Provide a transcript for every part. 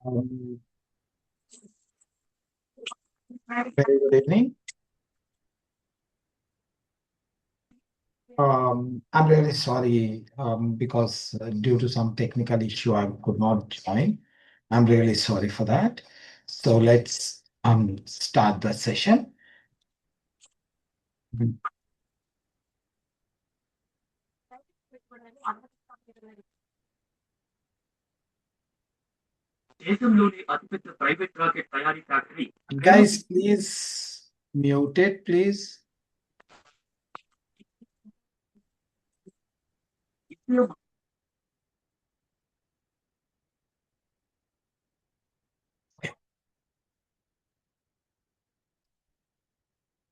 Um, Very good evening. I'm really sorry because due to some technical issue, I could not join. I'm really sorry for that. So let's start the session. Guys, please mute it, please.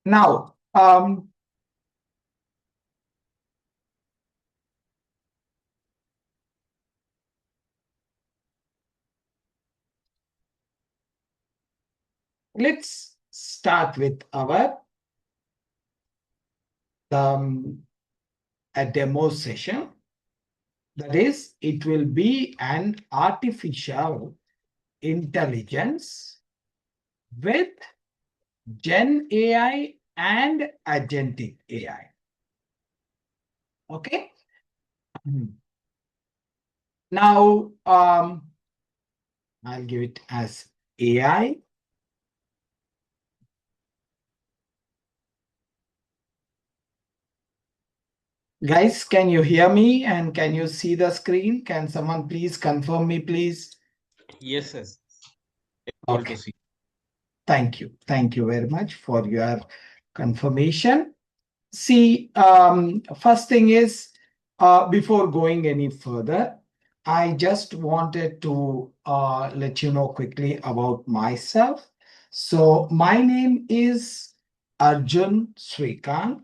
Now, let's start with our a demo session. That is, it will be an artificial intelligence with Gen AI and agentic AI. Okay. Now, I'll give it as AI. Guys, can you hear me and can you see the screen? Can someone please confirm me, please? Yes, sir. Okay. Thank you. Thank you very much for your confirmation. See, first thing is, before going any further, I just wanted to let you know quickly about myself. So my name is Arjun Srikanth.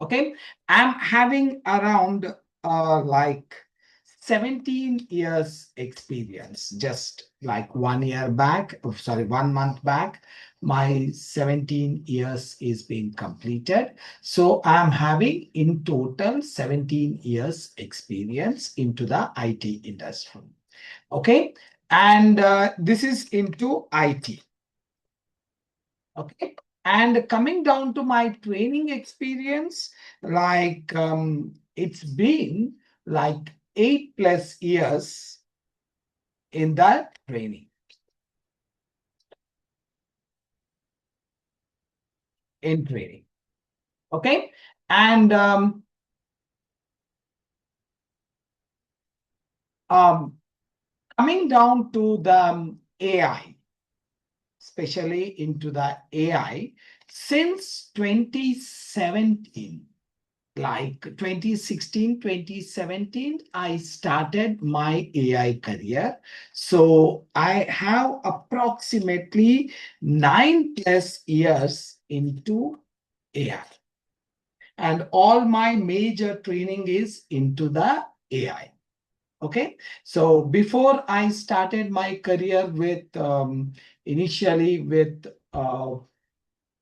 Okay, I'm having around like 17 years experience. Just like 1 year back, oh, sorry, 1 month back, my 17 years is being completed. So I'm having in total 17 years experience into the IT industry. Okay, and this is into IT. Okay. And coming down to my training experience, like it's been like 8+ years in that training. In training. Okay. And coming down to the AI, especially into the AI, since 2017. Like 2016, 2017, I started my AI career. So I have approximately 9+ years into AI. And all my major training is into the AI. Okay. So before I started my career with initially with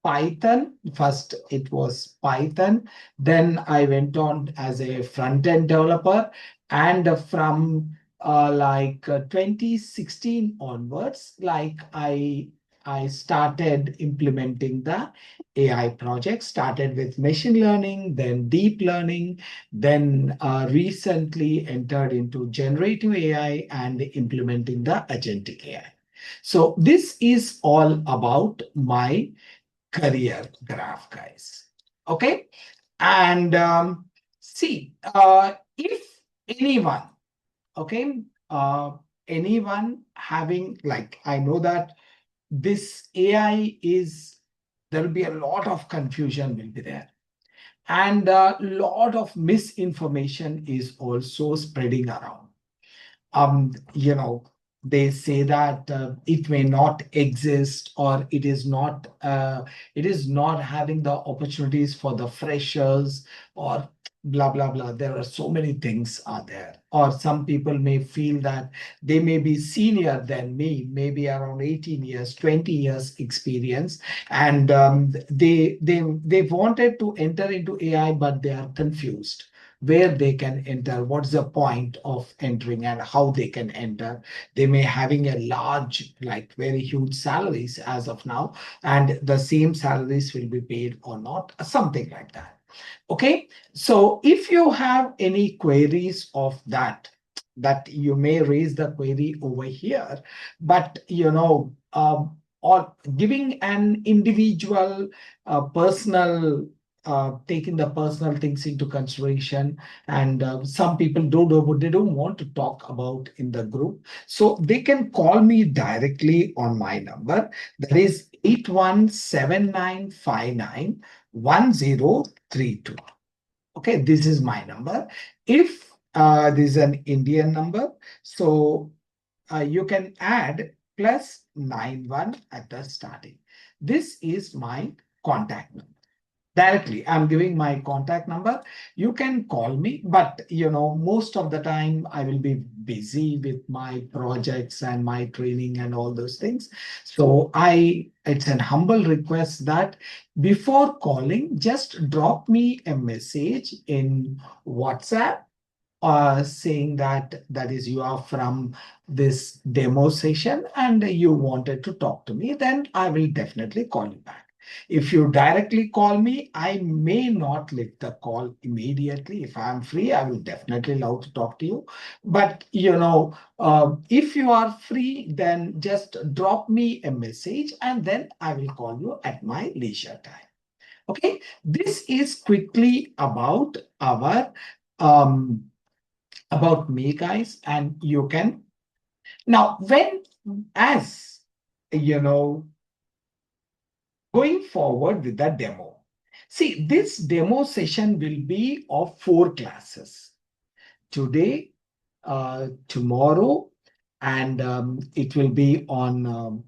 Python. First, it was Python. Then I went on as a front-end developer. And from 2016 onwards, like I started implementing the AI project, started with machine learning, then deep learning, then recently entered into generative AI and implementing the agentic AI. So this is all about my career graph, guys. Okay. And see, if anyone, okay, anyone having, like, I know that this AI is, there will be a lot of confusion will be there. And a lot of misinformation is also spreading around. You know, they say that it may not exist, or it is not having the opportunities for the freshers, or blah blah blah. There are so many things are there. Or some people may feel that they may be senior than me, maybe around 18 years, 20 years experience, and they wanted to enter into AI, but they are confused where they can enter, what's the point of entering and how they can enter. They may having a large, like very huge salaries as of now, and the same salaries will be paid or not, something like that. Okay, so if you have any queries of that you may raise the query over here, but or giving an individual personal taking the personal things into consideration, and some people they don't want to talk about in the group, so they can call me directly on my number, that is 8179591032. Okay, this is my number. If this is an Indian number, so you can add +91 at the starting. This is my contact number. Directly, I'm giving my contact number. You can call me, but most of the time I will be busy with my projects and my training and all those things. So it's an humble request that before calling, just drop me a message in WhatsApp, saying that is you are from this demo session and you wanted to talk to me, then I will definitely call you back. If you directly call me, I may not lift the call immediately. If I'm free, I will definitely love to talk to you. But if you are free, then just drop me a message and then I will call you at my leisure time. Okay, this is quickly about our about me, guys, and you can now as you know going forward with the demo. See, this demo session will be of 4 classes. Today, tomorrow, and it will be on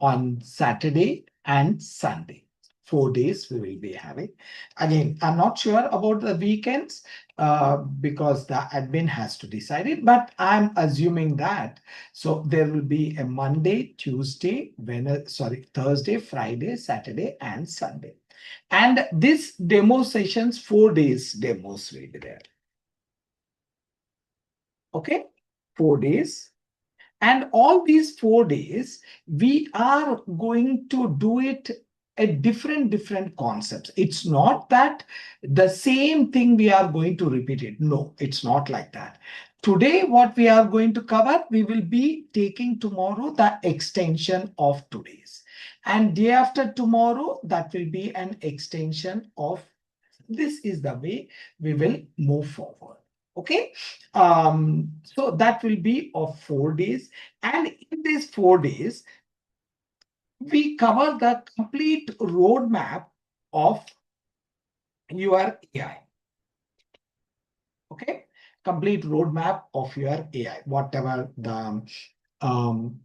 on Saturday and Sunday. 4 days we will be having. Again, I'm not sure about the weekends because the admin has to decide it, but I'm assuming that. So there will be a Monday, Tuesday, Thursday, Friday, Saturday, and Sunday. And this demo sessions, 4 days demos will be there. Okay, 4 days. And all these 4 days, we are going to do it at different concepts. It's not that the same thing we are going to repeat it. No, it's not like that. Today, what we are going to cover, we will be taking tomorrow the extension of today's. And day after tomorrow, that will be an extension of this is the way we will move forward. Okay, so that will be of 4 days, and in these 4 days we cover the complete roadmap of your AI. Okay, complete roadmap of your AI, whatever the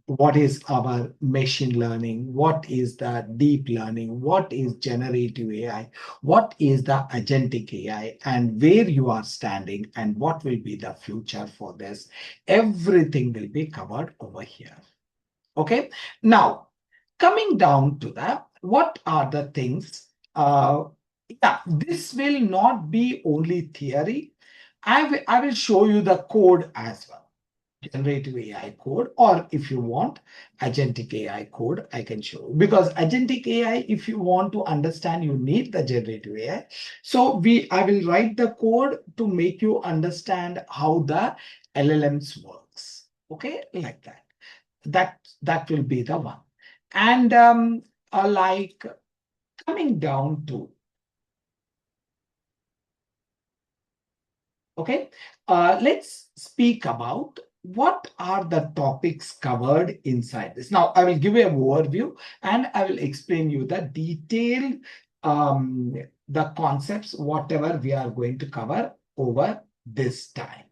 what is our machine learning, what is the deep learning, what is generative AI, what is the agentic AI, and where you are standing, and what will be the future for this. Everything will be covered over here. Okay, now coming down to that, what are the things? This will not be only theory. I will show you the code as well. Generative AI code, or if you want agentic AI code, I can show you. Because agentic AI, if you want to understand, you need the generative AI. So I will write the code to make you understand how the LLMs works. Okay, like that. That will be the one. And like coming down to, okay, let's speak about what are the topics covered inside this. Now, I will give you an overview and I will explain you the detailed, the concepts, whatever we are going to cover over this time.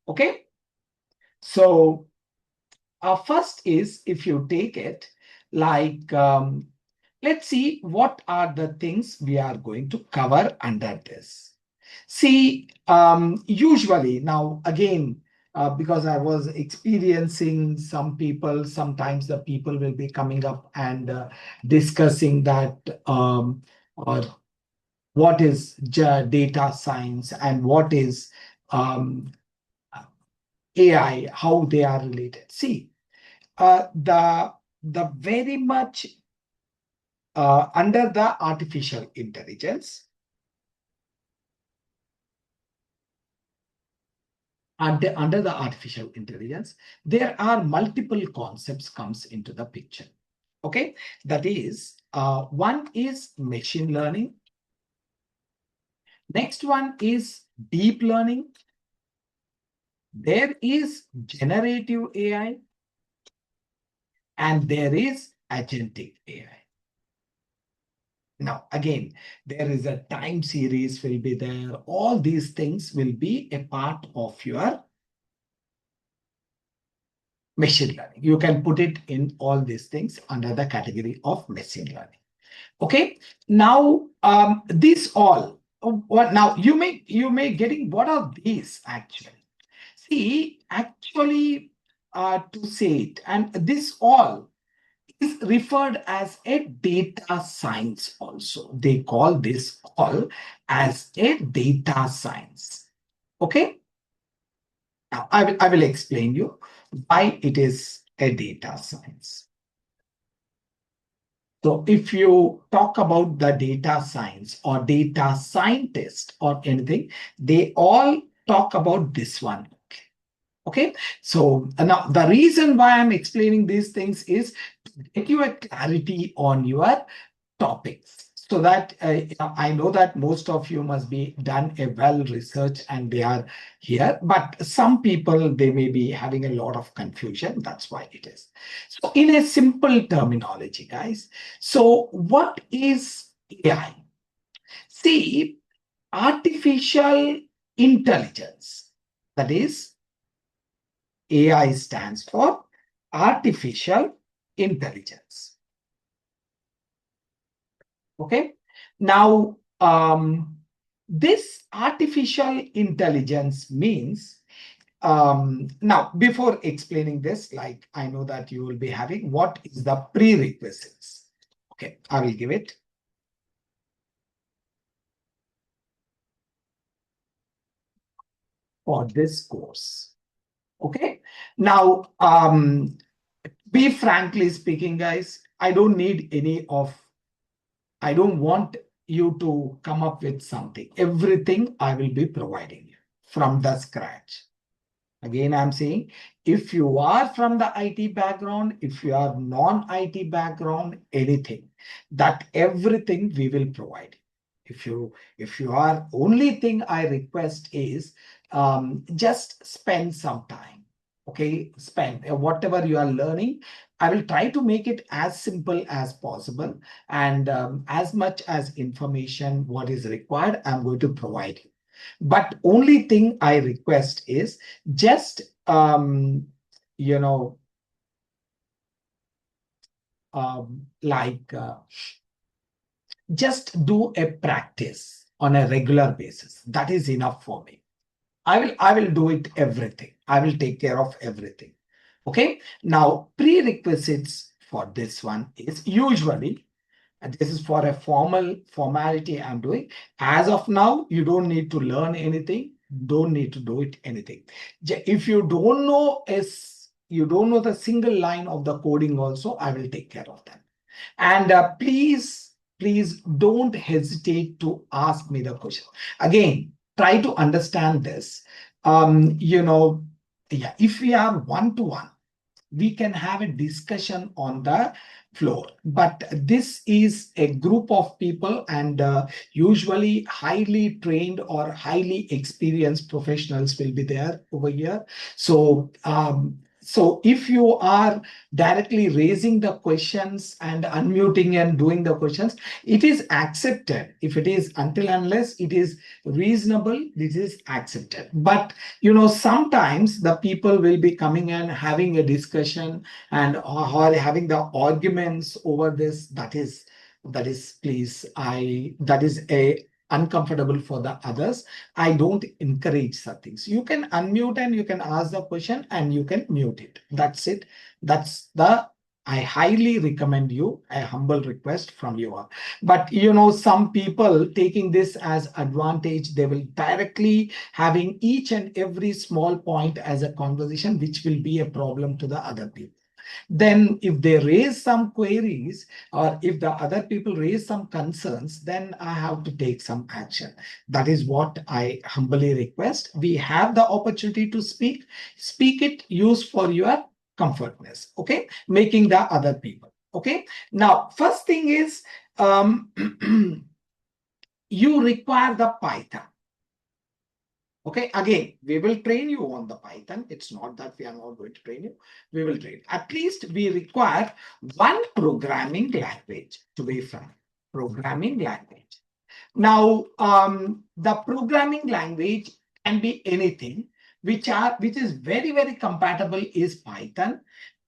Okay, so first is, if you take it like, let's see what are the things we are going to cover under this. See, usually now again, because I was experiencing some people, sometimes the people will be coming up and discussing that or what is data science and what is AI, how they are related. See, the very much under the artificial intelligence, under the artificial intelligence, there are multiple concepts comes into the picture. Okay, that is, one is machine learning. Next one is deep learning. There is generative AI, and there is agentic AI. Now, again, there is a time series will be there. All these things will be a part of your machine learning. You can put it in all these things under the category of machine learning. Okay. Now, this all. What now? You may getting what are these actually? See, actually, to say it, and this all is referred as a data science also. They call this all as a data science. Okay. Now, I will explain you why it is a data science. So if you talk about the data science or data scientist or anything, they all talk about this one. Okay, so now the reason why I'm explaining these things is to get you a clarity on your topics, so that I know that most of you must be done a well research and they are here, but some people, they may be having a lot of confusion. That's why it is. So in a simple terminology, guys, so what is AI? See, artificial intelligence, that is, AI stands for artificial intelligence. Okay. Now, this artificial intelligence means, now, before explaining this, like I know that you will be having, what is the prerequisites? Okay, I will give it. For this course. Okay. Now, be frankly speaking, guys, I don't want you to come up with something. Everything I will be providing you from the scratch. Again, I'm saying, if you are from the IT background, if you are non-IT background, anything, that everything we will provide. If you are, only thing I request is just spend some time. Okay, spend whatever you are learning. I will try to make it as simple as possible, and as much as information what is required, I'm going to provide you. But only thing I request is just you know like just do a practice on a regular basis. That is enough for me. I will do it everything. I will take care of everything. Okay. Now, prerequisites for this one is usually, and this is for a formality I'm doing. As of now, you don't need to learn anything. Don't need to do it anything. If you don't know the single line of the coding also, I will take care of that. And please don't hesitate to ask me the question. Again, try to understand this. Yeah, if we are one-to-one, we can have a discussion on the floor. But this is a group of people, and usually highly trained or highly experienced professionals will be there over here. So if you are directly raising the questions and unmuting and doing the questions, it is accepted. If it is, until unless it is reasonable, this is accepted. But sometimes the people will be coming and having a discussion and or having the arguments over this. That is a uncomfortable for the others. I don't encourage such things. You can unmute and you can ask the question and you can mute it. That's it. That's the I highly recommend you, a humble request from you. But some people taking this as advantage, they will directly having each and every small point as a conversation, which will be a problem to the other people. Then if they raise some queries or if the other people raise some concerns, then I have to take some action. That is what I humbly request. We have the opportunity to speak it, use for your comfortness, okay, making the other people, okay. Now first thing is you require the Python. Okay, again, we will train you on the Python. It's not that we are not going to train you. We will train. At least we require one programming language to be frank. Programming language. Now, the programming language can be anything which is very, very compatible is Python.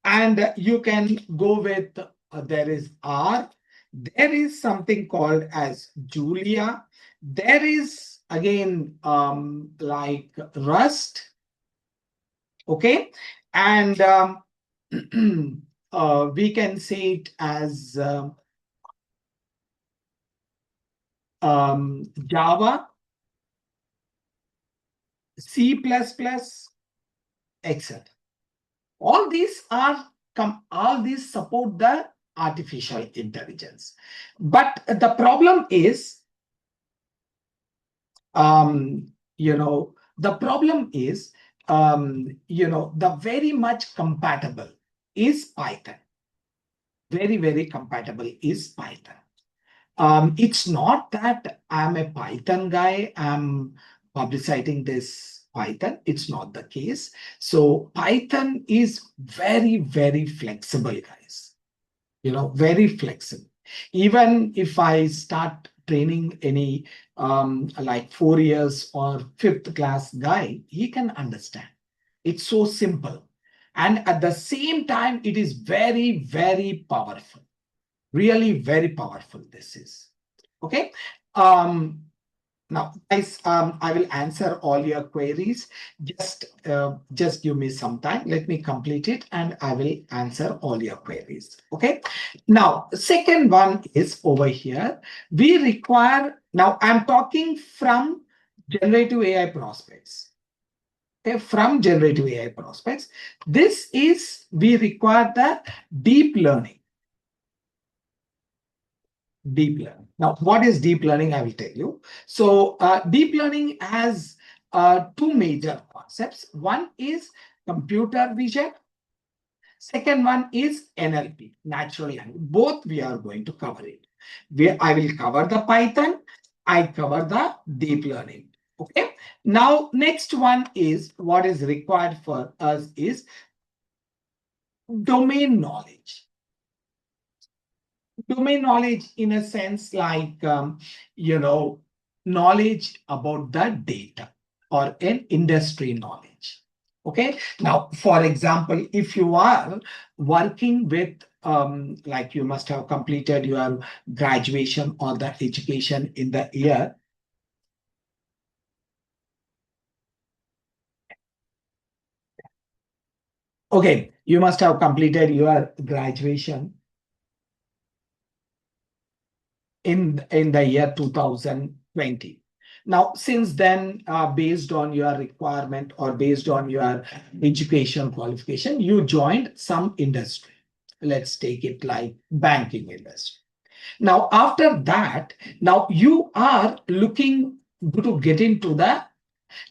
And you can go with, there is R. There is something called as Julia. There is again like Rust, okay, and we can say it as Java, C++, etc. All these support the artificial intelligence, but the problem is the problem is, the very much compatible is Python. Very, very compatible is Python. It's not that I'm a Python guy, I'm publicizing this Python. It's not the case. So Python is very, very flexible, guys. Very flexible. Even if I start training any like 4 years or 5th class guy, he can understand. It's so simple. And at the same time, it is very, very powerful. Really very powerful this is. Okay. Now, guys, I will answer all your queries. Just give me some time. Let me complete it and I will answer all your queries. Okay. Now, second one is over here. We require, now I'm talking from generative AI prospects. Okay, from generative AI prospects. This is, we require the deep learning. Deep learning. Now, what is deep learning? I will tell you. So deep learning has two major concepts. One is computer vision. Second one is NLP, natural language. Both we are going to cover it. I will cover the Python. I cover the deep learning. Okay. Now, next one is what is required for us is domain knowledge. Domain knowledge in a sense like, knowledge about the data or an industry knowledge. Okay. Now, for example, if you are working with, like you must have completed your graduation or the education in the year. Okay. You must have completed your graduation in the year 2020. Now, since then, based on your requirement or based on your education qualification, you joined some industry. Let's take it like banking industry. Now, after that, now you are looking to get into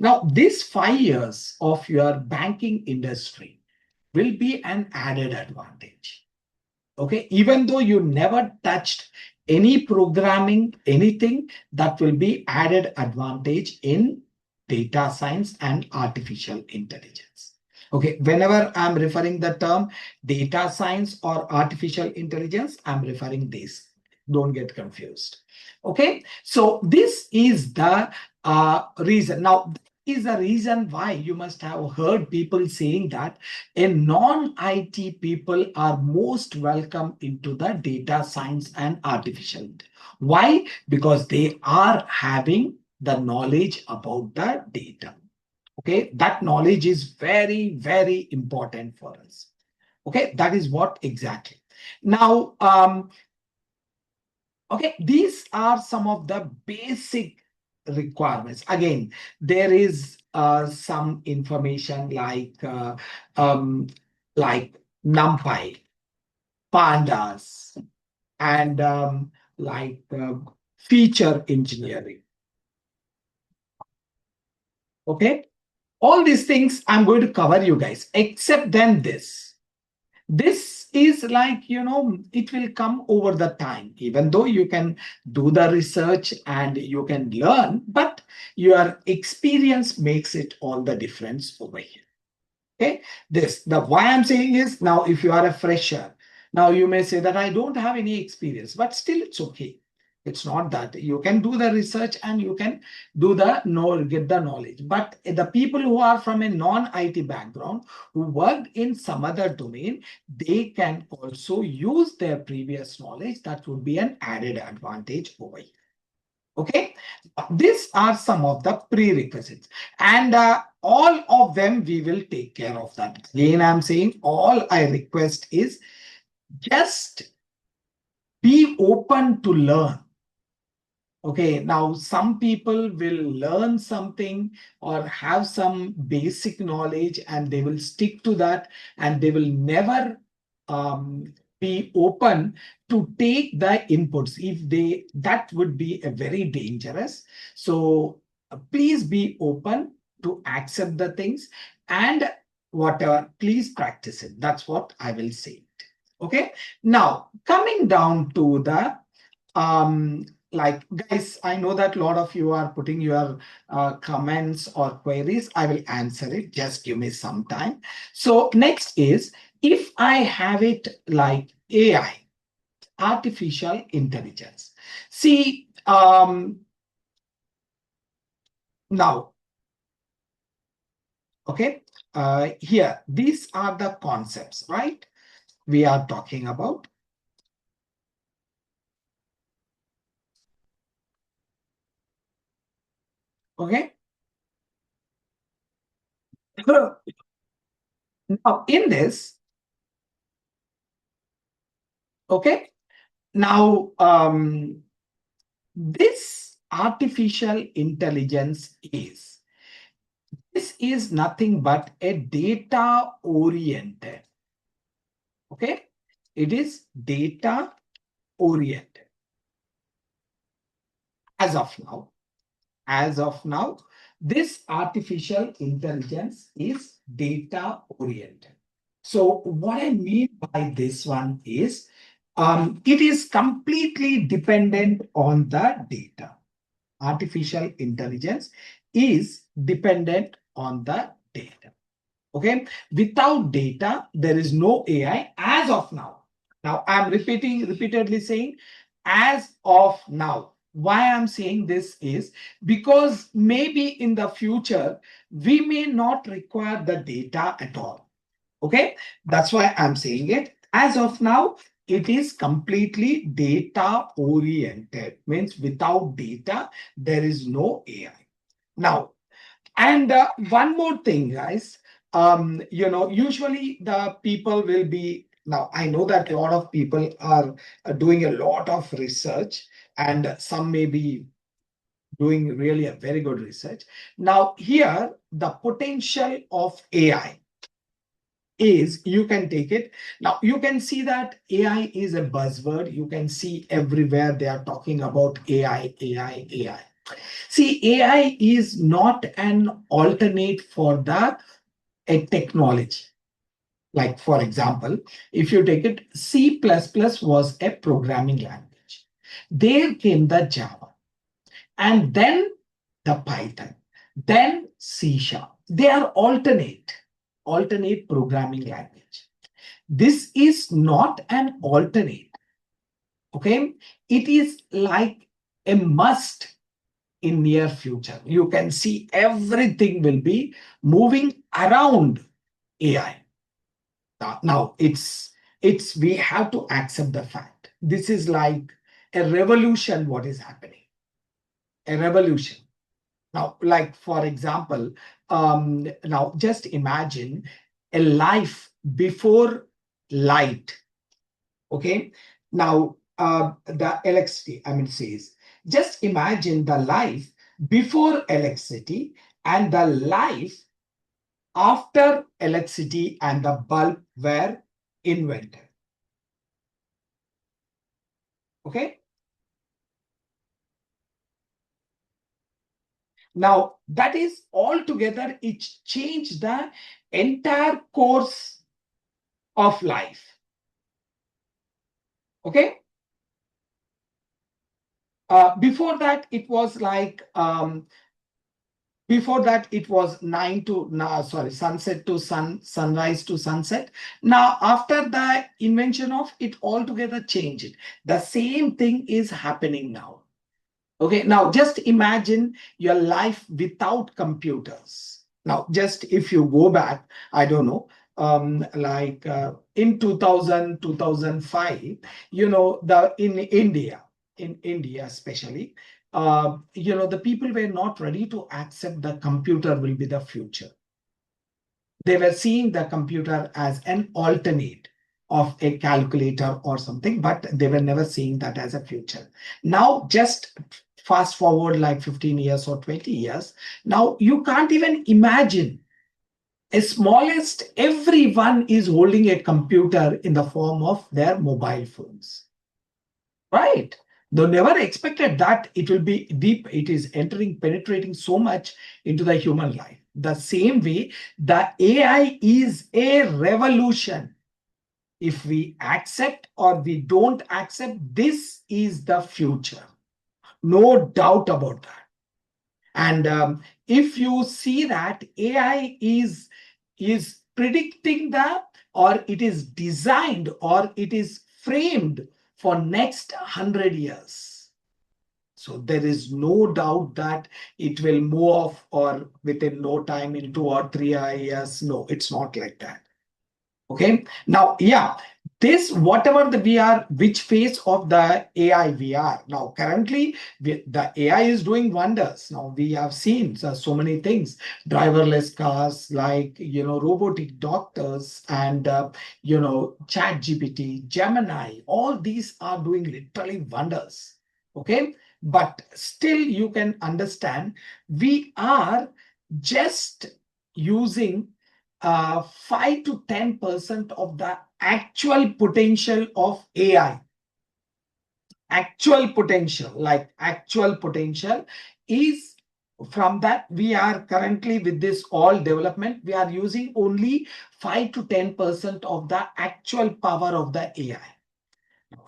now these 5 years of your banking industry will be an added advantage. Okay, even though you never touched any programming, anything, that will be added advantage in data science and artificial intelligence. Okay, whenever I'm referring the term data science or artificial intelligence, I'm referring this. Don't get confused. Okay, so this is the reason. Now, is the reason why you must have heard people saying that a non-IT people are most welcome into the data science and artificial. Why? Because they are having the knowledge about the data. Okay, that knowledge is very, very important for us. Okay, that is what exactly. Now, okay, these are some of the basic requirements. Again, there is some information like NumPy, pandas, and like feature engineering. Okay, all these things I'm going to cover you guys, except then this. This is like, it will come over the time, even though you can do the research and you can learn, but your experience makes it all the difference over here. Okay, the why I'm saying is, now if you are a fresher, now you may say that I don't have any experience, but still it's okay. It's not that you can do the research and you can get the knowledge. But the people who are from a non-IT background, who worked in some other domain, they can also use their previous knowledge. That would be an added advantage over here. Okay, these are some of the prerequisites, and all of them we will take care of that. Again, I'm saying all I request is just be open to learn. Okay, now some people will learn something or have some basic knowledge and they will stick to that, and they will never be open to take the inputs. That would be a very dangerous. So please be open to accept the things, and whatever, please practice it. That's what I will say. Okay, now coming down to the like, guys, I know that a lot of you are putting your comments or queries. I will answer it. Just give me some time. So next is, if I have it like AI, artificial intelligence. See, now, okay, here, these are the concepts, right? We are talking about. Okay. Now, in this, okay, now, this artificial intelligence this is nothing but a data oriented. Okay, it is data oriented. As of now, this artificial intelligence is data oriented. So what I mean by this one is, it is completely dependent on the data. Artificial intelligence is dependent on the data. Okay, without data, there is no AI as of now. Now, I'm repeatedly saying as of now. Why I'm saying this is because maybe in the future, we may not require the data at all. Okay, that's why I'm saying it. As of now, it is completely data oriented, means without data, there is no AI. Now, and one more thing, guys, usually the people will be, now I know that a lot of people are doing a lot of research, and some may be doing really a very good research. Now, here, the potential of AI is, you can take it. Now, you can see that AI is a buzzword. You can see everywhere they are talking about AI, AI, AI. See, AI is not an alternate for a technology. Like, for example, if you take it, C++ was a programming language. There came the Java, and then the Python, then C#. They are alternate programming language. This is not an alternate. Okay, it is like a must in near future. You can see everything will be moving around AI. Now we have to accept the fact. This is like a revolution, what is happening. A revolution. Now, like, for example, now just imagine a life before light. Okay. Now, the electricity, says, just imagine the life before electricity and the life after electricity and the bulb were invented. Okay. Now, that is altogether, it changed the entire course of life. Okay. Before that, it was like, before that, it was sunset to sunrise to sunset. Now, after the invention of it, altogether changed. The same thing is happening now. Okay, now just imagine your life without computers. Now, just if you go back, I don't know, in 2000, 2005, in India especially, the people were not ready to accept the computer will be the future. They were seeing the computer as an alternate of a calculator or something, but they were never seeing that as a future. Now, just fast forward like 15 years or 20 years, now you can't even imagine. As smallest, everyone is holding a computer in the form of their mobile phones. Right. They never expected that it will be deep. It is entering, penetrating so much into the human life. The same way, the AI is a revolution. If we accept or we don't accept, this is the future. No doubt about that. And if you see that AI is predicting or it is designed or it is framed for next 100 years. So there is no doubt that it will move off or within no time in 2 or 3 years. No, it's not like that. Okay. Now, yeah, this whatever we are, which phase of the AI we are now currently, the AI is doing wonders. Now we have seen so many things, driverless cars, like robotic doctors, and ChatGPT, Gemini. All these are doing literally wonders. Okay, but still you can understand we are just using 5 to 10% of the actual potential of AI. Actual potential is, from that we are currently with this all development, we are using only 5 to 10% of the actual power of the AI.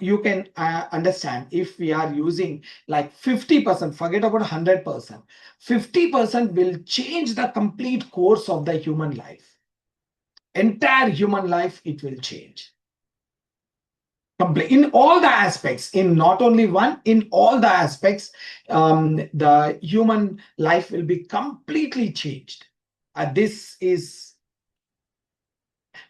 You can understand, if we are using like 50%, forget about 100%, 50% will change the complete course of the human life. Entire human life, it will change. In all the aspects, in not only one, in all the aspects, the human life will be completely changed. This is,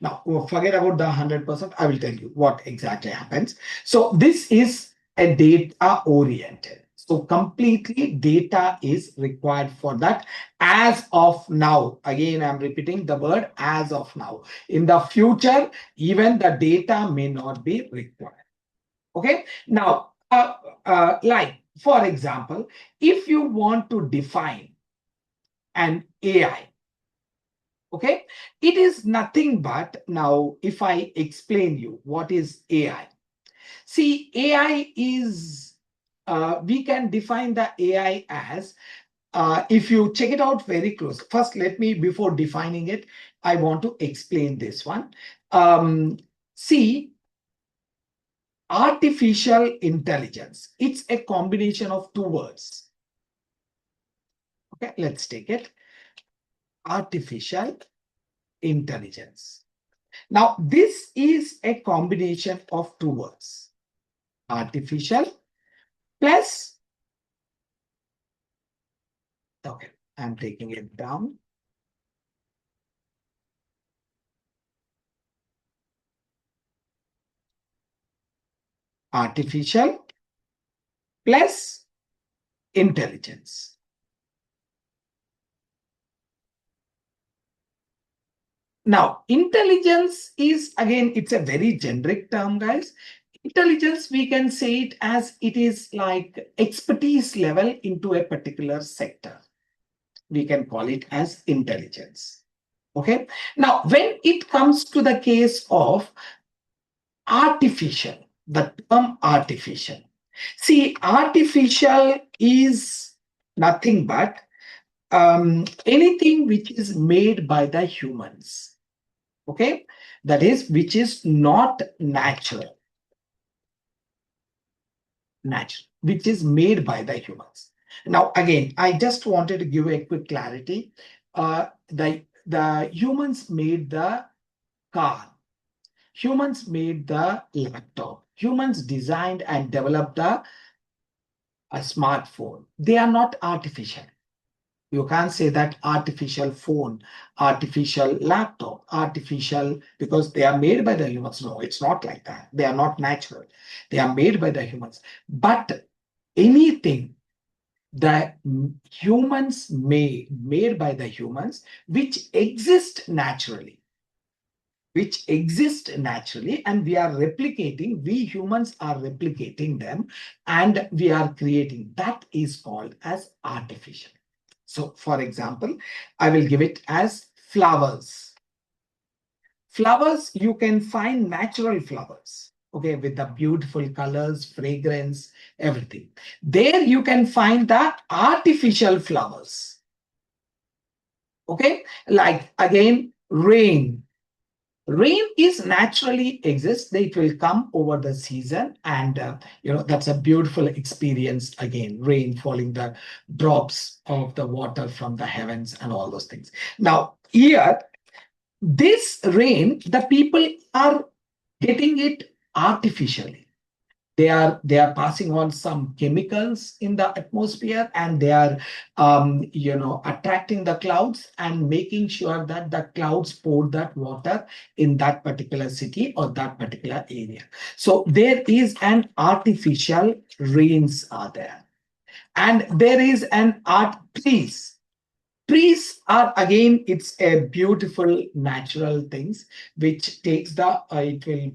now forget about the 100%. I will tell you what exactly happens. So this is a data oriented. So completely data is required for that as of now. Again, I'm repeating the word as of now. In the future, even the data may not be required. Okay. Now, like for example, if you want to define an AI, okay, it is nothing but, now if I explain you what is AI. See, AI is, we can define the AI as, if you check it out very close. First, let me, before defining it, I want to explain this one. See, artificial intelligence, it's a combination of two words. Okay, let's take it. Artificial intelligence. Now, this is a combination of two words. Artificial plus, okay, I'm taking it down. Artificial plus intelligence. Now, intelligence is, again, it's a very generic term, guys. Intelligence, we can say it as it is like expertise level into a particular sector. We can call it as intelligence. Okay. Now, when it comes to the case of artificial, the term artificial. See, artificial is nothing but anything which is made by the humans. Okay, that is, which is not natural, which is made by the humans. Now, again, I just wanted to give a quick clarity. The humans made the car. Humans made the laptop. Humans designed and developed a smartphone. They are not artificial. You can't say that artificial phone, artificial laptop, artificial, because they are made by the humans. No, it's not like that. They are not natural. They are made by the humans. But anything that humans made by the humans, which exist naturally, and we are replicating, we humans are replicating them, and we are creating, that is called as artificial. So, for example, I will give it as flowers. Flowers, you can find natural flowers, okay, with the beautiful colors, fragrance, everything. There you can find the artificial flowers, okay, like again, rain. Rain is naturally exists. It will come over the season, and that's a beautiful experience. Again, rain falling, the drops of the water from the heavens, and all those things. Now, here, this rain, the people are getting it artificially. They are passing on some chemicals in the atmosphere, and they are attracting the clouds and making sure that the clouds pour that water in that particular city or that particular area. So there is an artificial rains are there, and there is an art trees. Trees are, again, it's a beautiful natural things which takes the it will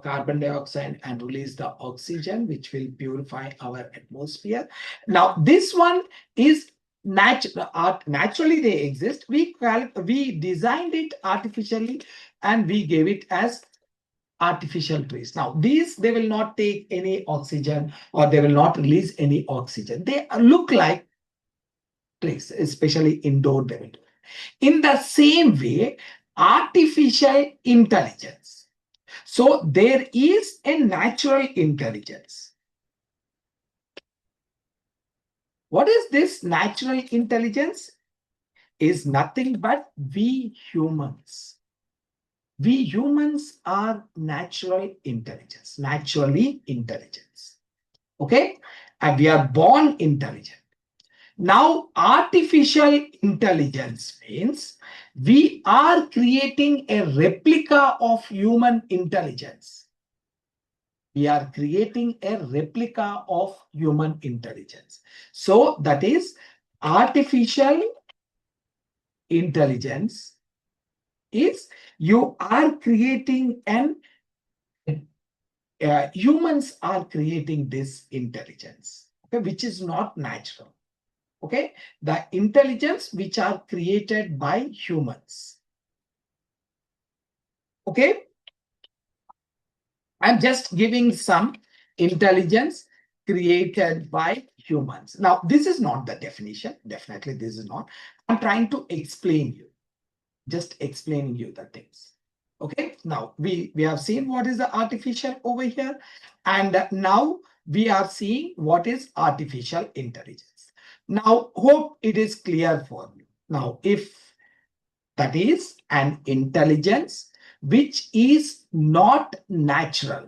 carbon dioxide and release the oxygen, which will purify our atmosphere. Now, this one is natural. Naturally, they exist. We designed it artificially, and we gave it as artificial trees. Now, these, they will not take any oxygen, or they will not release any oxygen. They look like trees, especially indoor they will do. In the same way, artificial intelligence. So there is a natural intelligence. What is this natural intelligence? Is nothing but we humans. We humans are naturally intelligent. Okay? And we are born intelligent. Now, artificial intelligence means we are creating a replica of human intelligence. We are creating a replica of human intelligence. So that is artificial intelligence is you are creating an humans are creating this intelligence, okay, which is not natural. Okay, the intelligence which are created by humans. Okay, I'm just giving some intelligence created by humans. Now, this is not the definition. Definitely, this is not. I'm trying to explain you, just explaining you the things. Okay, now we have seen what is the artificial over here, and now we are seeing what is artificial intelligence. Now, hope it is clear for you. Now, if that is an intelligence which is not natural,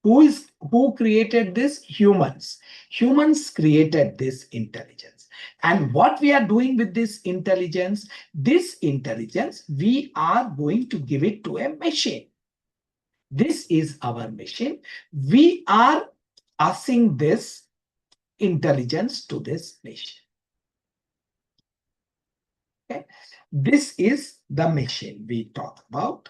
who created this? Humans. Humans created this intelligence. And what we are doing with this intelligence, we are going to give it to a machine. This is our machine. We are passing this intelligence to this machine. Okay. This is the machine we talk about.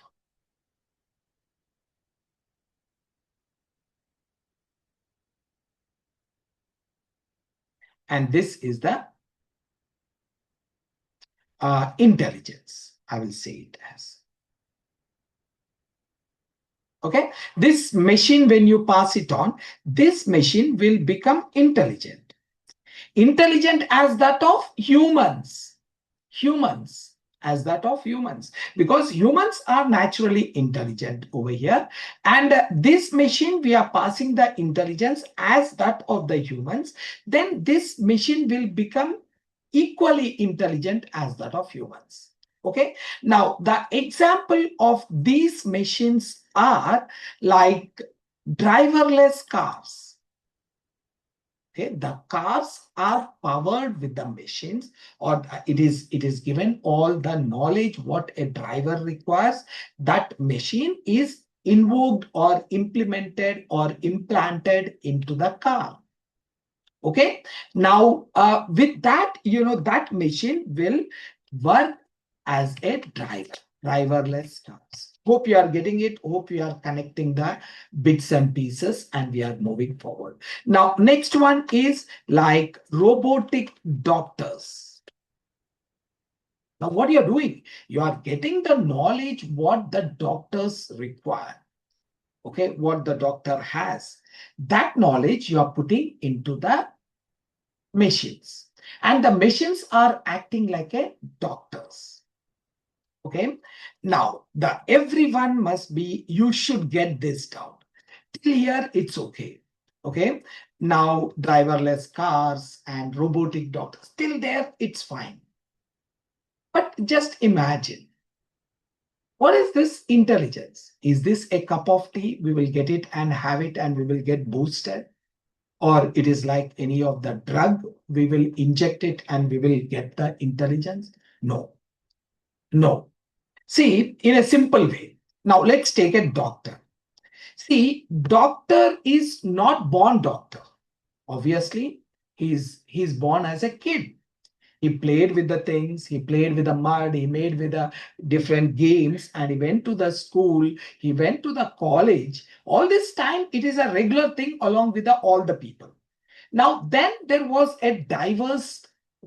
And this is the intelligence, I will say it as. Okay, this machine, when you pass it on, this machine will become intelligent. Intelligent as that of humans. Humans, as that of humans. Because humans are naturally intelligent over here. And this machine, we are passing the intelligence as that of the humans. Then this machine will become equally intelligent as that of humans. Okay. Now, the example of these machines are like driverless cars. Okay, the cars are powered with the machines, or it is given all the knowledge what a driver requires. That machine is invoked or implemented or implanted into the car. Okay, now with that, that machine will work as a driverless cars. Hope you are getting it. Hope you are connecting the bits and pieces, and we are moving forward. Now, next one is like robotic doctors. Now, what you are doing, you are getting the knowledge what the doctors require. Okay, what the doctor has. That knowledge you are putting into the machines. And the machines are acting like a doctors. Okay. Now, everyone must be, you should get this down. Till here, it's okay. Okay. Now, driverless cars and robotic doctors, till there, it's fine. But just imagine, what is this intelligence? Is this a cup of tea? We will get it and have it and we will get boosted. Or it is like any of the drug, we will inject it and we will get the intelligence? No. No. See, in a simple way. Now, let's take a doctor. See, doctor is not born doctor. Obviously, he's born as a kid. He played with the things, he played with the mud, he made with the different games, and he went to the school, he went to the college. All this time, it is a regular thing along with all the people. Now, then there was a diverse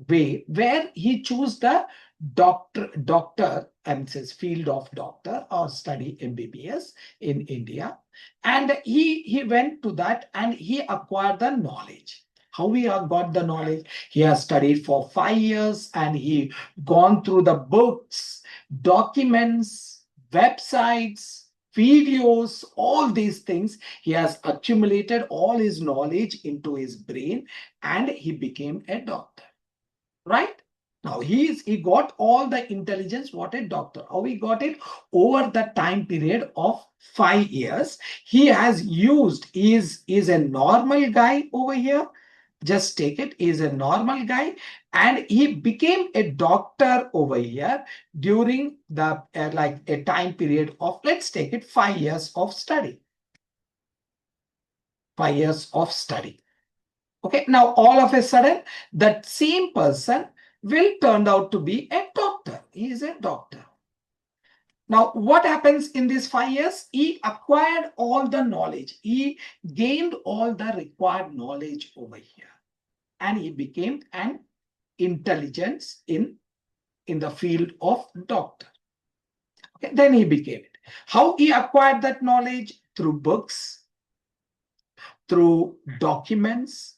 way where he chose the doctor, and says field of doctor or study MBBS in India. And he went to that and he acquired the knowledge. How he got the knowledge? He has studied for 5 years and he gone through the books, documents, websites, videos, all these things. He has accumulated all his knowledge into his brain and he became a doctor, right? Now he got all the intelligence what a doctor. How he got it? Over the time period of 5 years, he has used, is a normal guy over here. Just take it, he is a normal guy and he became a doctor over here during the like a time period of, let's take it, 5 years of study. 5 years of study. Okay, now all of a sudden, that same person will turn out to be a doctor. He is a doctor. Now, what happens in these 5 years? He acquired all the knowledge. He gained all the required knowledge over here. And he became an intelligence in the field of doctor. Okay, then he became it. How he acquired that knowledge? Through books, through documents,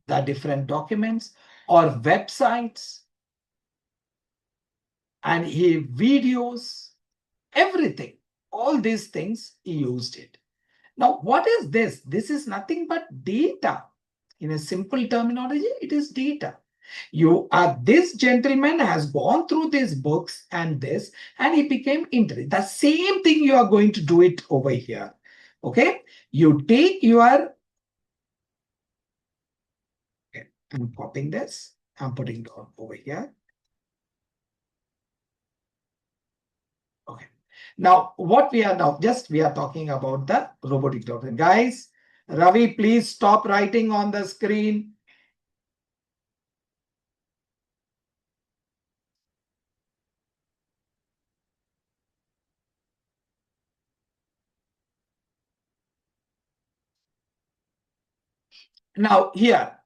the different documents, or websites, and he videos, everything. All these things he used it. Now, what is this? This is nothing but data. In a simple terminology, it is data. This gentleman has gone through these books and this, and he became intelligent. The same thing you are going to do it over here. Okay, you take your, okay, I'm copying this, I'm putting it over here. Okay. Now, what we are now, we are talking about the robotic doctor. Guys, Ravi, please stop writing on the screen. Now here,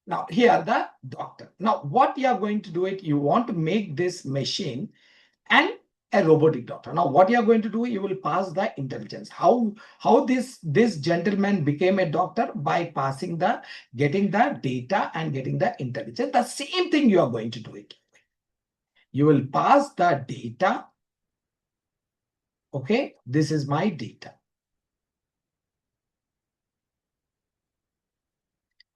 the doctor. Now what you are going to do it, you want to make this machine and a robotic doctor. Now what you are going to do, you will pass the intelligence. How this gentleman became a doctor? By getting the data and getting the intelligence. The same thing you are going to do it. You will pass the data. Okay, this is my data.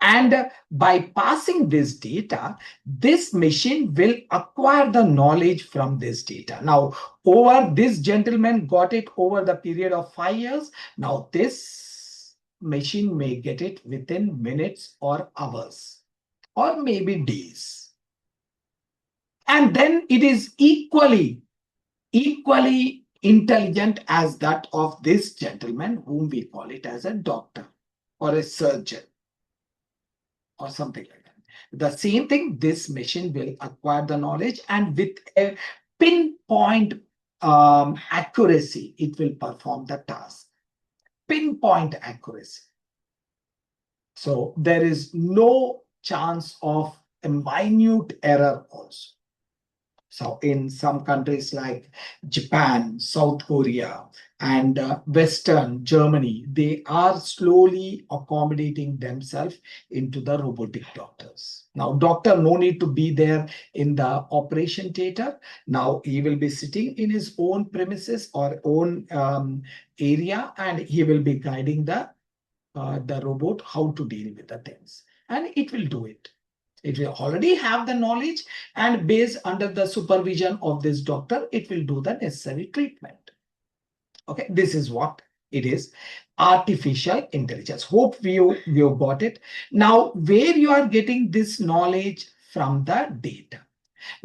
And by passing this data, this machine will acquire the knowledge from this data. Now, this gentleman got it over the period of 5 years. Now, this machine may get it within minutes or hours, or maybe days. And then it is equally intelligent as that of this gentleman, whom we call it as a doctor or a surgeon, or something like that. The same thing, this machine will acquire the knowledge, and with a pinpoint accuracy, it will perform the task. Pinpoint accuracy. So there is no chance of a minute error also. So in some countries like Japan, South Korea, and Western Germany, they are slowly accommodating themselves into the robotic doctors. Now, doctor no need to be there in the operation theater. Now he will be sitting in his own premises or own area, and he will be guiding the robot how to deal with the things, and it will do it. It will already have the knowledge, and based under the supervision of this doctor, it will do the necessary treatment. Okay, this is what it is. Artificial intelligence. Hope you got it. Now, where you are getting this knowledge from the data.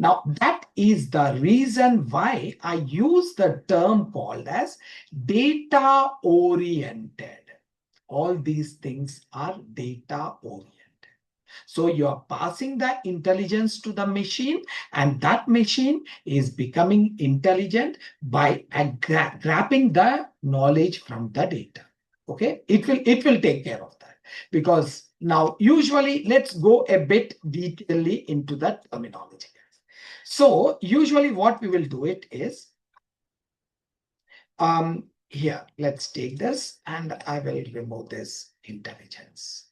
Now, that is the reason why I use the term called as data oriented. All these things are data oriented. So you are passing the intelligence to the machine, and that machine is becoming intelligent by grabbing the knowledge from the data. Okay, it will take care of that. Because now usually let's go a bit detailedly into the terminology. So usually what we will do it is here, let's take this, and I will remove this intelligence.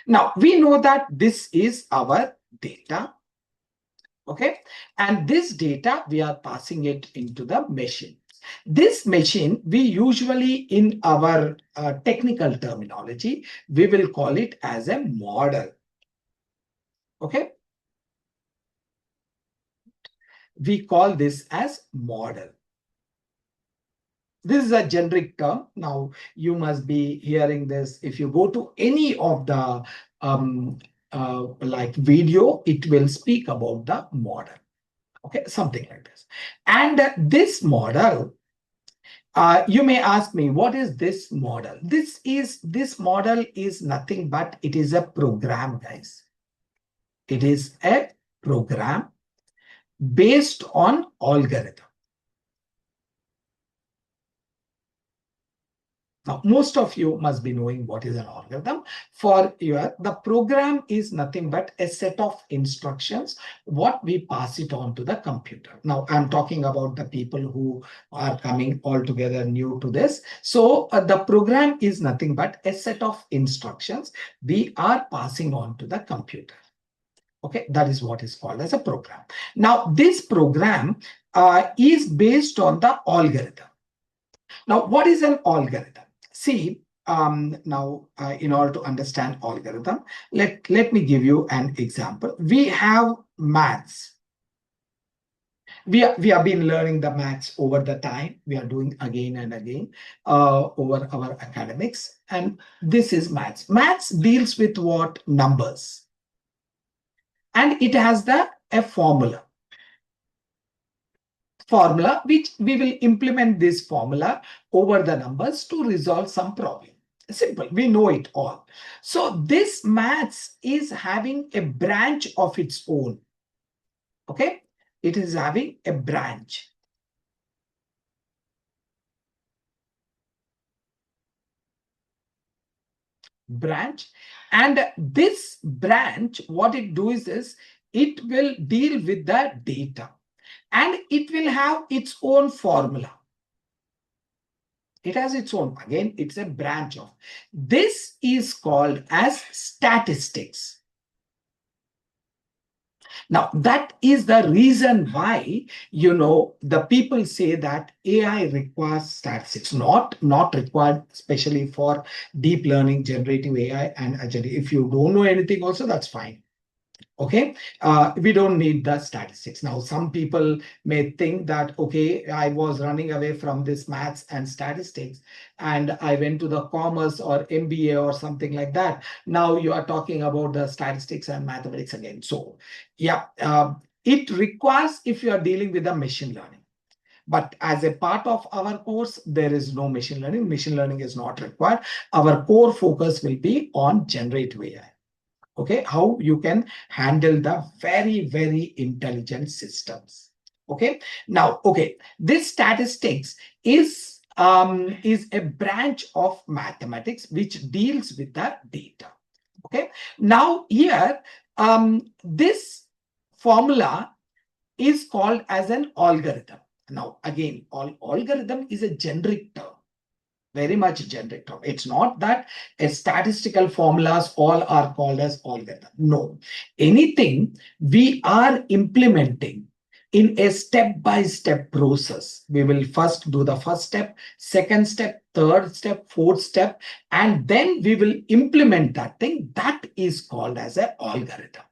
Now, we know that this is our data, okay? And this data, we are passing it into the machine. This machine, we usually, in our technical terminology, we will call it as a model, okay? We call this as model. This is a generic term. Now, you must be hearing this. If you go to any of the like video, it will speak about the model. Okay, something like this. And this model, you may ask me, what is this model? This model is nothing but it is a program, guys. It is a program based on algorithm. Now, most of you must be knowing what is an algorithm. The program is nothing but a set of instructions, what we pass it on to the computer. Now, I'm talking about the people who are coming altogether new to this. So the program is nothing but a set of instructions we are passing on to the computer. Okay, that is what is called as a program. Now, this program is based on the algorithm. Now, what is an algorithm? See, now in order to understand algorithm, let me give you an example. We have maths. We have been learning the maths over the time. We are doing again and again over our academics. And this is maths. Maths deals with what? Numbers. And it has a formula which we will implement this formula over the numbers to resolve some problem. Simple, we know it all. So this maths is having a branch of its own. Okay, it is having a branch. And this branch, what it does is it will deal with the data and it will have its own formula. It has its own, again, it's a branch of. This is called as statistics. Now, that is the reason why, the people say that AI requires statistics, not required, especially for deep learning, generative AI, and agility. If you don't know anything also, that's fine. Okay, we don't need the statistics. Now, some people may think that, okay, I was running away from this maths and statistics and I went to the commerce or MBA or something like that. Now you are talking about the statistics and mathematics again. So yeah, it requires if you are dealing with the machine learning. But as a part of our course, there is no machine learning. Machine learning is not required. Our core focus will be on generative AI. Okay, how you can handle the very, very intelligent systems. Okay, now, okay, this statistics is a branch of mathematics which deals with the data. Okay, now here, this formula is called as an algorithm. Now, again, algorithm is a generic term, very much generic term. It's not that a statistical formulas all are called as algorithm. No, anything we are implementing in a step-by-step process. We will first do the first step, second step, third step, fourth step, and then we will implement that thing. That is called as an algorithm.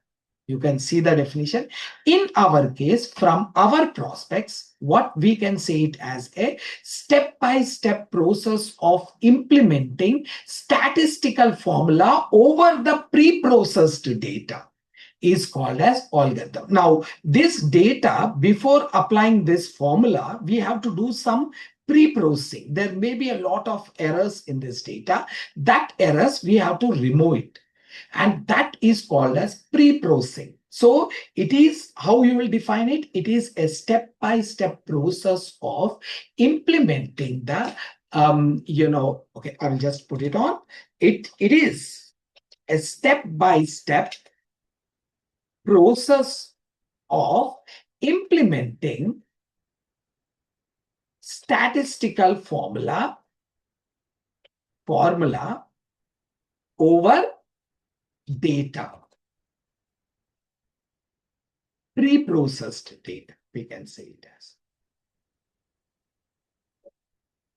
You can see the definition. In our case, from our prospects, what we can say it as a step-by-step process of implementing statistical formula over the pre-processed data is called as algorithm. Now, this data, before applying this formula, we have to do some pre-processing. There may be a lot of errors in this data. That errors, we have to remove it. And that is called as pre-processing. So it is how you will define it. It is a step-by-step process of implementing the, okay, I will just put it on. It is a step-by-step process of implementing statistical formula over data, pre-processed data, we can say it as,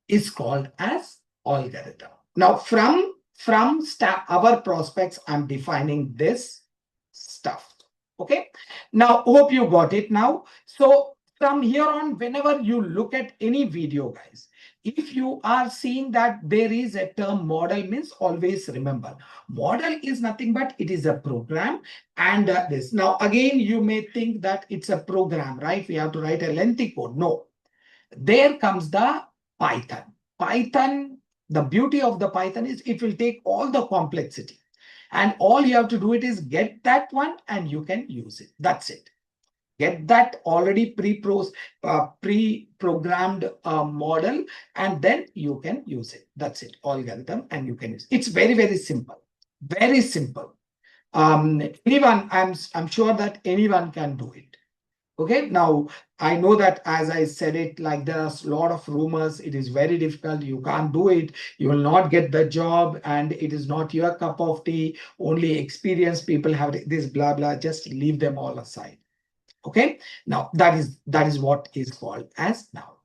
is called as algorithm. Now, from our prospects, I'm defining this stuff. Okay. Now, hope you got it now. So from here on, whenever you look at any video, guys, if you are seeing that there is a term model, means always remember, model is nothing but it is a program. And this. Now, again, you may think that it's a program, right? We have to write a lengthy code. No. There comes the Python. Python, the beauty of the Python is it will take all the complexity. And all you have to do it is get that one and you can use it. That's it. Get that already pre-programmed model and then you can use it. That's it. Algorithm and you can use it. It's very, very simple. Very simple. Anyone, I'm sure that anyone can do it. Okay, now I know that as I said it, like there's a lot of rumors, it is very difficult, you can't do it, you will not get the job, and it is not your cup of tea, only experienced people have this blah blah, just leave them all aside. Okay, now that is what is called as now.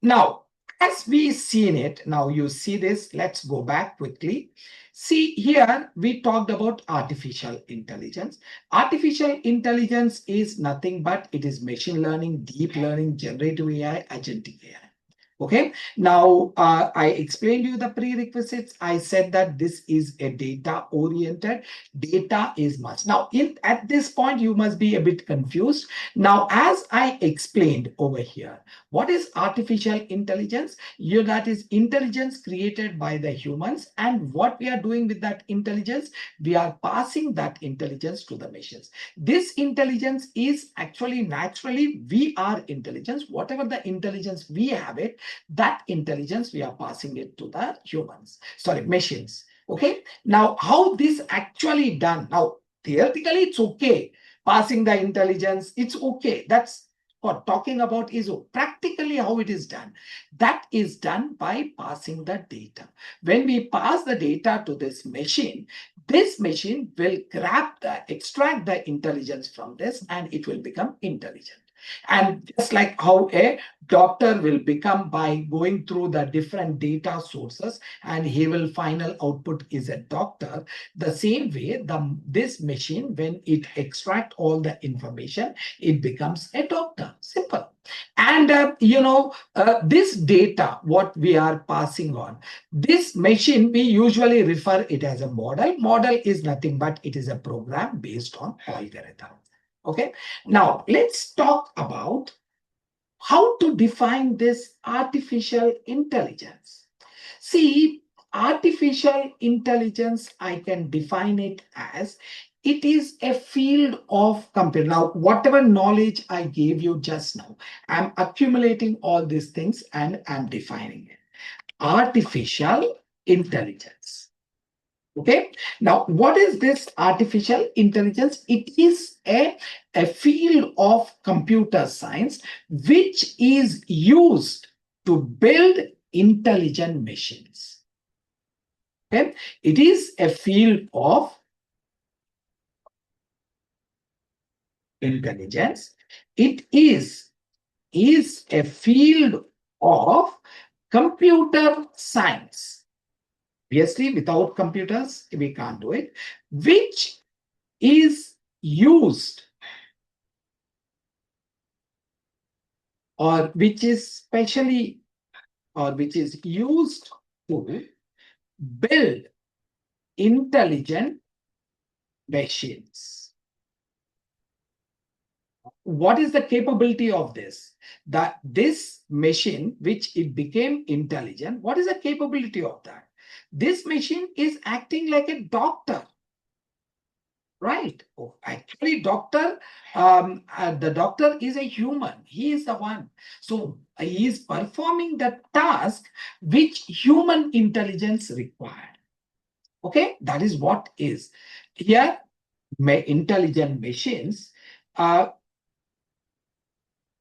Now, as we seen it, now you see this, let's go back quickly. See here, we talked about artificial intelligence. Artificial intelligence is nothing but it is machine learning, deep learning, generative AI, agentic AI. Okay, now I explained you the prerequisites. I said that this is a data oriented. Data is must. Now, at this point, you must be a bit confused. Now, as I explained over here, what is artificial intelligence? That is intelligence created by the humans. And what we are doing with that intelligence, we are passing that intelligence to the machines. This intelligence is actually naturally we are intelligence. Whatever the intelligence we have it, that intelligence we are passing it to the machines. Okay, now how this actually done? Now theoretically it's okay, passing the intelligence, it's okay. That's what talking about is practically how it is done. That is done by passing the data. When we pass the data to this machine will extract the intelligence from this, and it will become intelligent. And just like how a doctor will become by going through the different data sources, and he will final output is a doctor, the same way this machine, when it extract all the information, it becomes a doctor. Simple. And this data what we are passing on, this machine we usually refer it as a model. Model is nothing but it is a program based on algorithm. Okay, now let's talk about how to define this artificial intelligence. See, artificial intelligence, I can define it as it is a field of computer. Now, whatever knowledge I gave you just now, I'm accumulating all these things and I'm defining it. Artificial intelligence. Okay, now what is this artificial intelligence? It is a field of computer science which is used to build intelligent machines. Okay, it is a field of intelligence. It is a field of computer science. Obviously, without computers, we can't do it, which is used or which is specially or which is used to build intelligent machines. What is the capability of this? That this machine, which it became intelligent, what is the capability of that? This machine is acting like a doctor, right? Oh, actually, the doctor is a human. He is the one. So he is performing the task which human intelligence required. Okay, that is what is here. Intelligent machines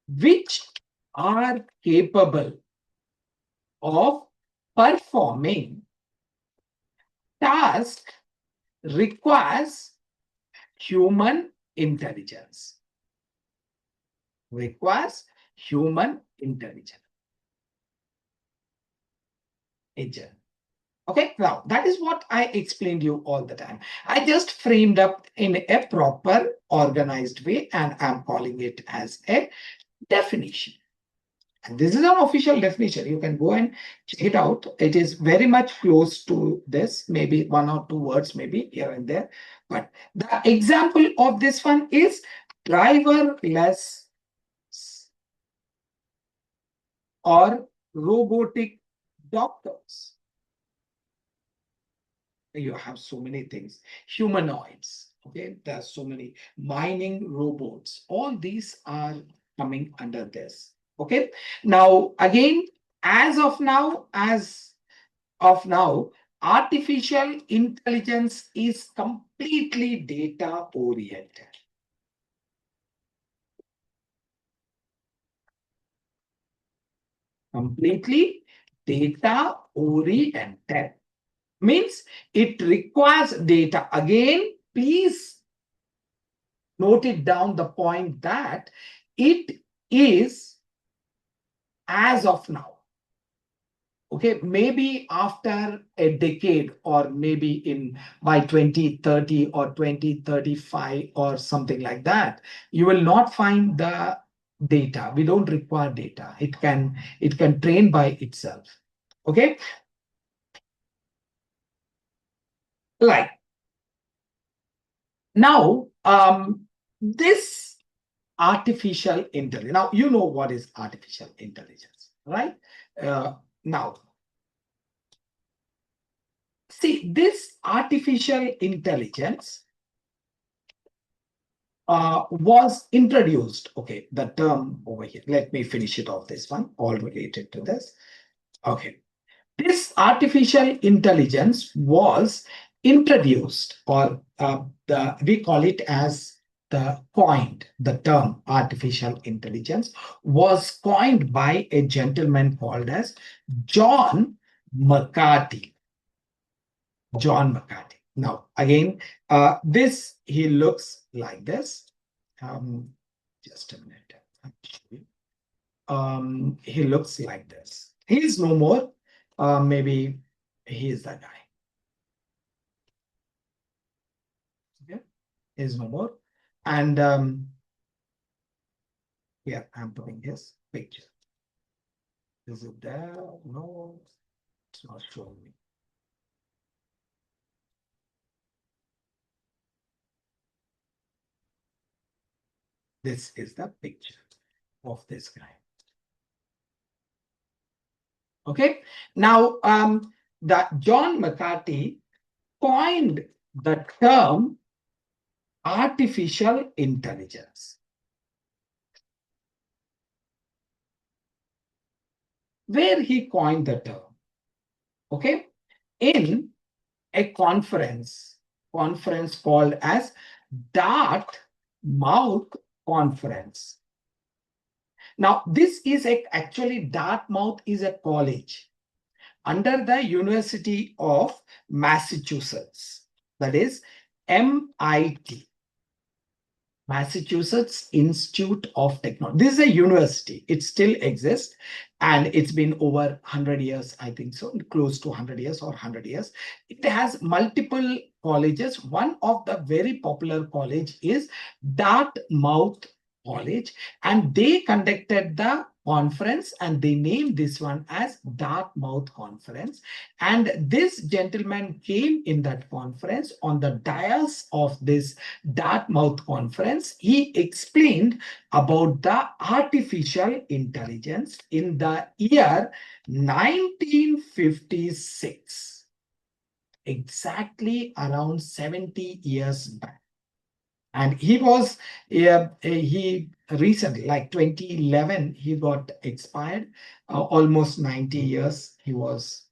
which are capable of performing task requires human intelligence. Requires human intelligence. Okay, now that is what I explained you all the time. I just framed up in a proper organized way, and I'm calling it as a definition. And this is an official definition. You can go and check it out. It is very much close to this, maybe one or two words, maybe here and there. But the example of this one is driverless or robotic doctors. You have so many things. Humanoids. Okay, there are so many mining robots. All these are coming under this. Okay, now again, as of now, artificial intelligence is completely data oriented. Completely data oriented means it requires data. Again, please note it down, the point that it is as of now. Okay, maybe after a decade, or maybe by 2030 or 2035 or something like that, you will not find the data. We don't require data. It can train by itself. Okay. Like now, this artificial intelligence. Now, you know what is artificial intelligence, right? Now, see, this artificial intelligence was introduced. Okay, the term over here. Let me finish it off, this one, all related to this. Okay. This artificial intelligence was introduced, or we call it as the term artificial intelligence was coined by a gentleman called as John McCarthy. John McCarthy. Now, again, he looks like this. Just a minute. I'll show you. He looks like this. He is no more. Maybe he is the guy. Okay, he is no more. And yeah, I'm putting his picture. Is it there? No, it's not showing me. This is the picture of this guy. Okay, now the John McCarthy coined the term artificial intelligence. Where he coined the term, okay, in a conference called as Dartmouth Conference. Now, this is actually Dartmouth is a college under the University of Massachusetts, that is MIT. Massachusetts Institute of Technology. This is a university. It still exists, and it's been over 100 years, I think so, close to 100 years or 100 years. It has multiple colleges. One of the very popular college is Dartmouth College, and they conducted the conference and they named this one as Dartmouth Conference. And this gentleman came in that conference on the dais of this Dartmouth Conference. He explained about the artificial intelligence in the year 1956, exactly around 70 years back. And he was, he recently, like 2011, he got expired, almost 90 years he was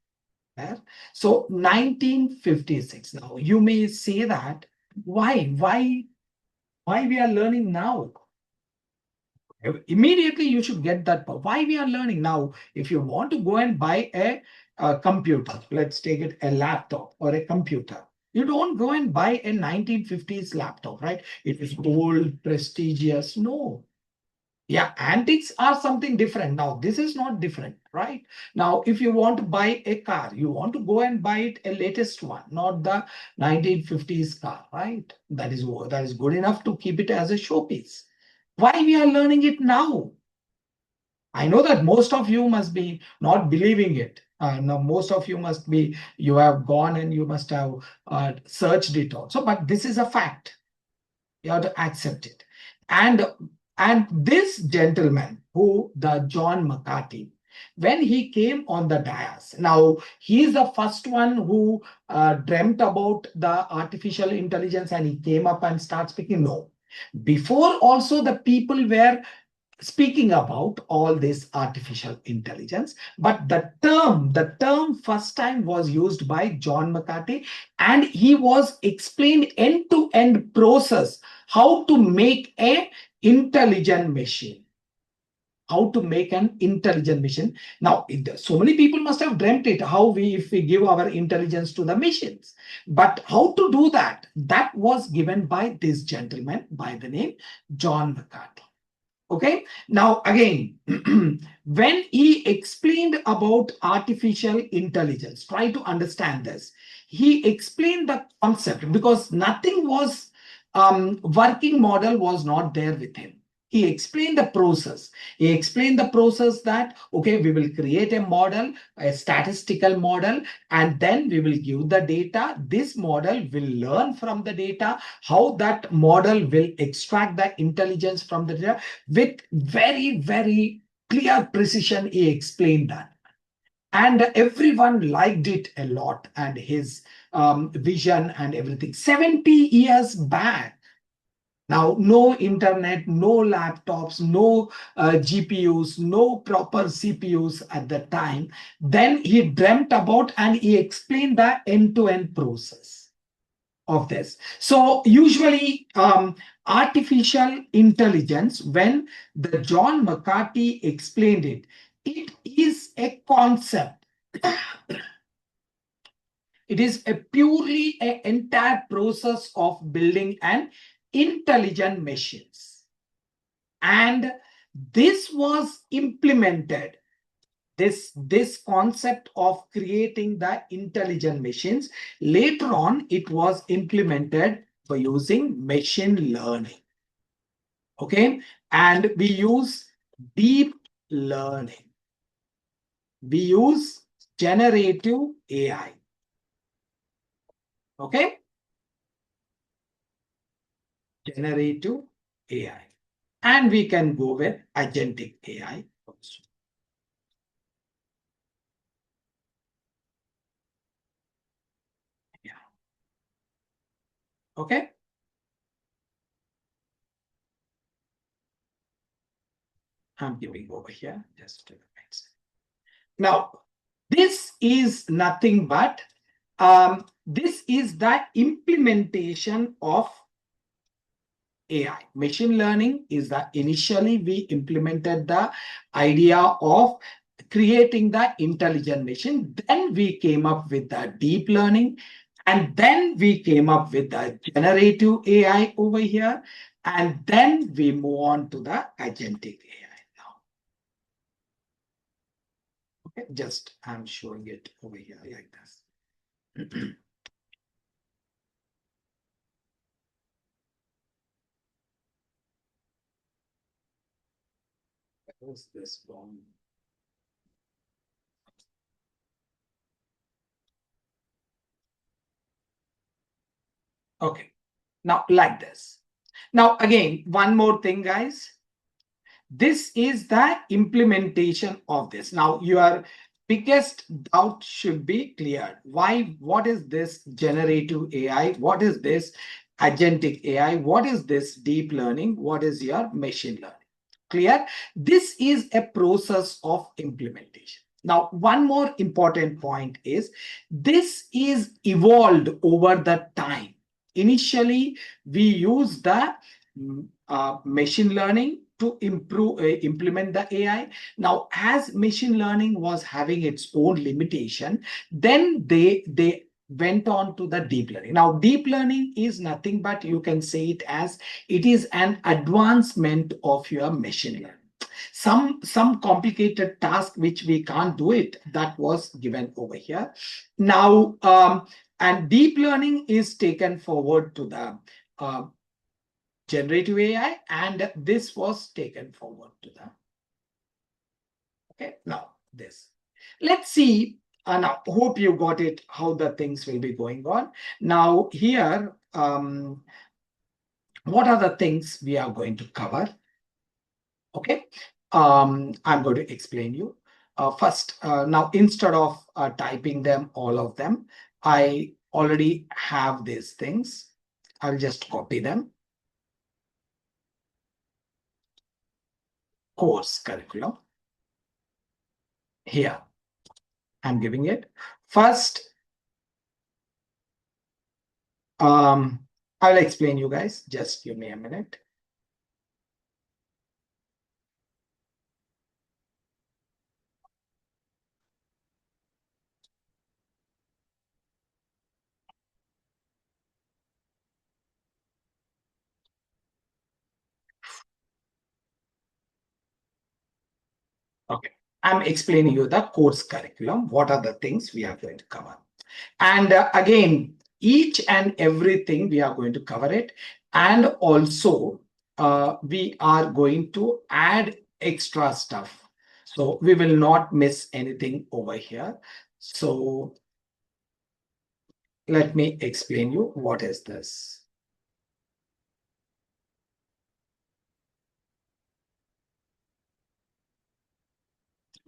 there. So 1956. Now, you may say that, why we are learning now? Immediately you should get that. Why we are learning now? If you want to go and buy a computer, let's take it a laptop or a computer. You don't go and buy a 1950s laptop, right? It is old, prestigious. No. Yeah, antiques are something different. Now, this is not different, right? Now, if you want to buy a car, you want to go and buy it a latest one, not the 1950s car, right? That is good enough to keep it as a showpiece. Why we are learning it now? I know that most of you must be not believing it. Now, most of you must be, you have gone and you must have searched it also, but this is a fact. You have to accept it. And this gentleman, the John McCarthy, when he came on the dais, now he is the first one who dreamt about the artificial intelligence and he came up and started speaking. No. Before also the people were speaking about all this artificial intelligence, but the term first time was used by John McCarthy, and he was explained end-to-end process how to make an intelligent machine. How to make an intelligent machine. Now, so many people must have dreamt it, if we give our intelligence to the machines. But how to do that? That was given by this gentleman by the name John McCarthy. Okay, now again, when he explained about artificial intelligence, try to understand this. He explained the concept because nothing was, working model was not there with him. he explained the process. He explained the process that, okay, we will create a model, a statistical model, and then we will give the data. This model will learn from the data, how that model will extract the intelligence from the data with very, very clear precision. He explained that. And everyone liked it a lot, and his vision and everything. 70 years back. Now, no internet, no laptops, no GPUs, no proper CPUs at the time. Then he dreamt about and he explained the end-to-end process of this. So usually artificial intelligence, when the John McCarthy explained it, it is a concept. It is a purely an entire process of building an intelligent machines. And this was implemented. This concept of creating the intelligent machines, later on, it was implemented by using machine learning. Okay, and we use deep learning. We use generative AI. Okay, generative AI. And we can go with agentic AI also. Yeah. Okay. I'm giving over here just a minute. Now, this is nothing but this is the implementation of AI. Machine learning is the initially we implemented the idea of creating the intelligent machine. Then we came up with the deep learning, and then we came up with the generative AI over here, and then we move on to the agentic AI now. Okay, just I'm showing it over here like this. Was this wrong? Okay, now like this. Now again, one more thing, guys. This is the implementation of this. Now your biggest doubt should be cleared. Why? What is this generative AI? What is this agentic AI? What is this deep learning? What is your machine learning? Clear? This is a process of implementation. Now, one more important point is this is evolved over the time. Initially, we use the machine learning to implement the AI. Now, as machine learning was having its own limitation, then they went on to the deep learning. Now, deep learning is nothing but you can say it as it is an advancement of your machine learning. Some complicated task which we can't do it, that was given over here. Now, and deep learning is taken forward to the generative AI, and this was taken forward to the. Okay, now this. Let's see. Now, hope you got it, how the things will be going on. Now, here, what are the things we are going to cover? Okay, I'm going to explain you. First, now, instead of typing them, all of them, I already have these things. I'll just copy them. Course curriculum. Here, I'm giving it. First, I'll explain you guys. Just give me a minute. Okay, I'm explaining you the course curriculum. What are the things we are going to cover? And again, each and everything we are going to cover it. And also, we are going to add extra stuff. So we will not miss anything over here. So let me explain you what is this.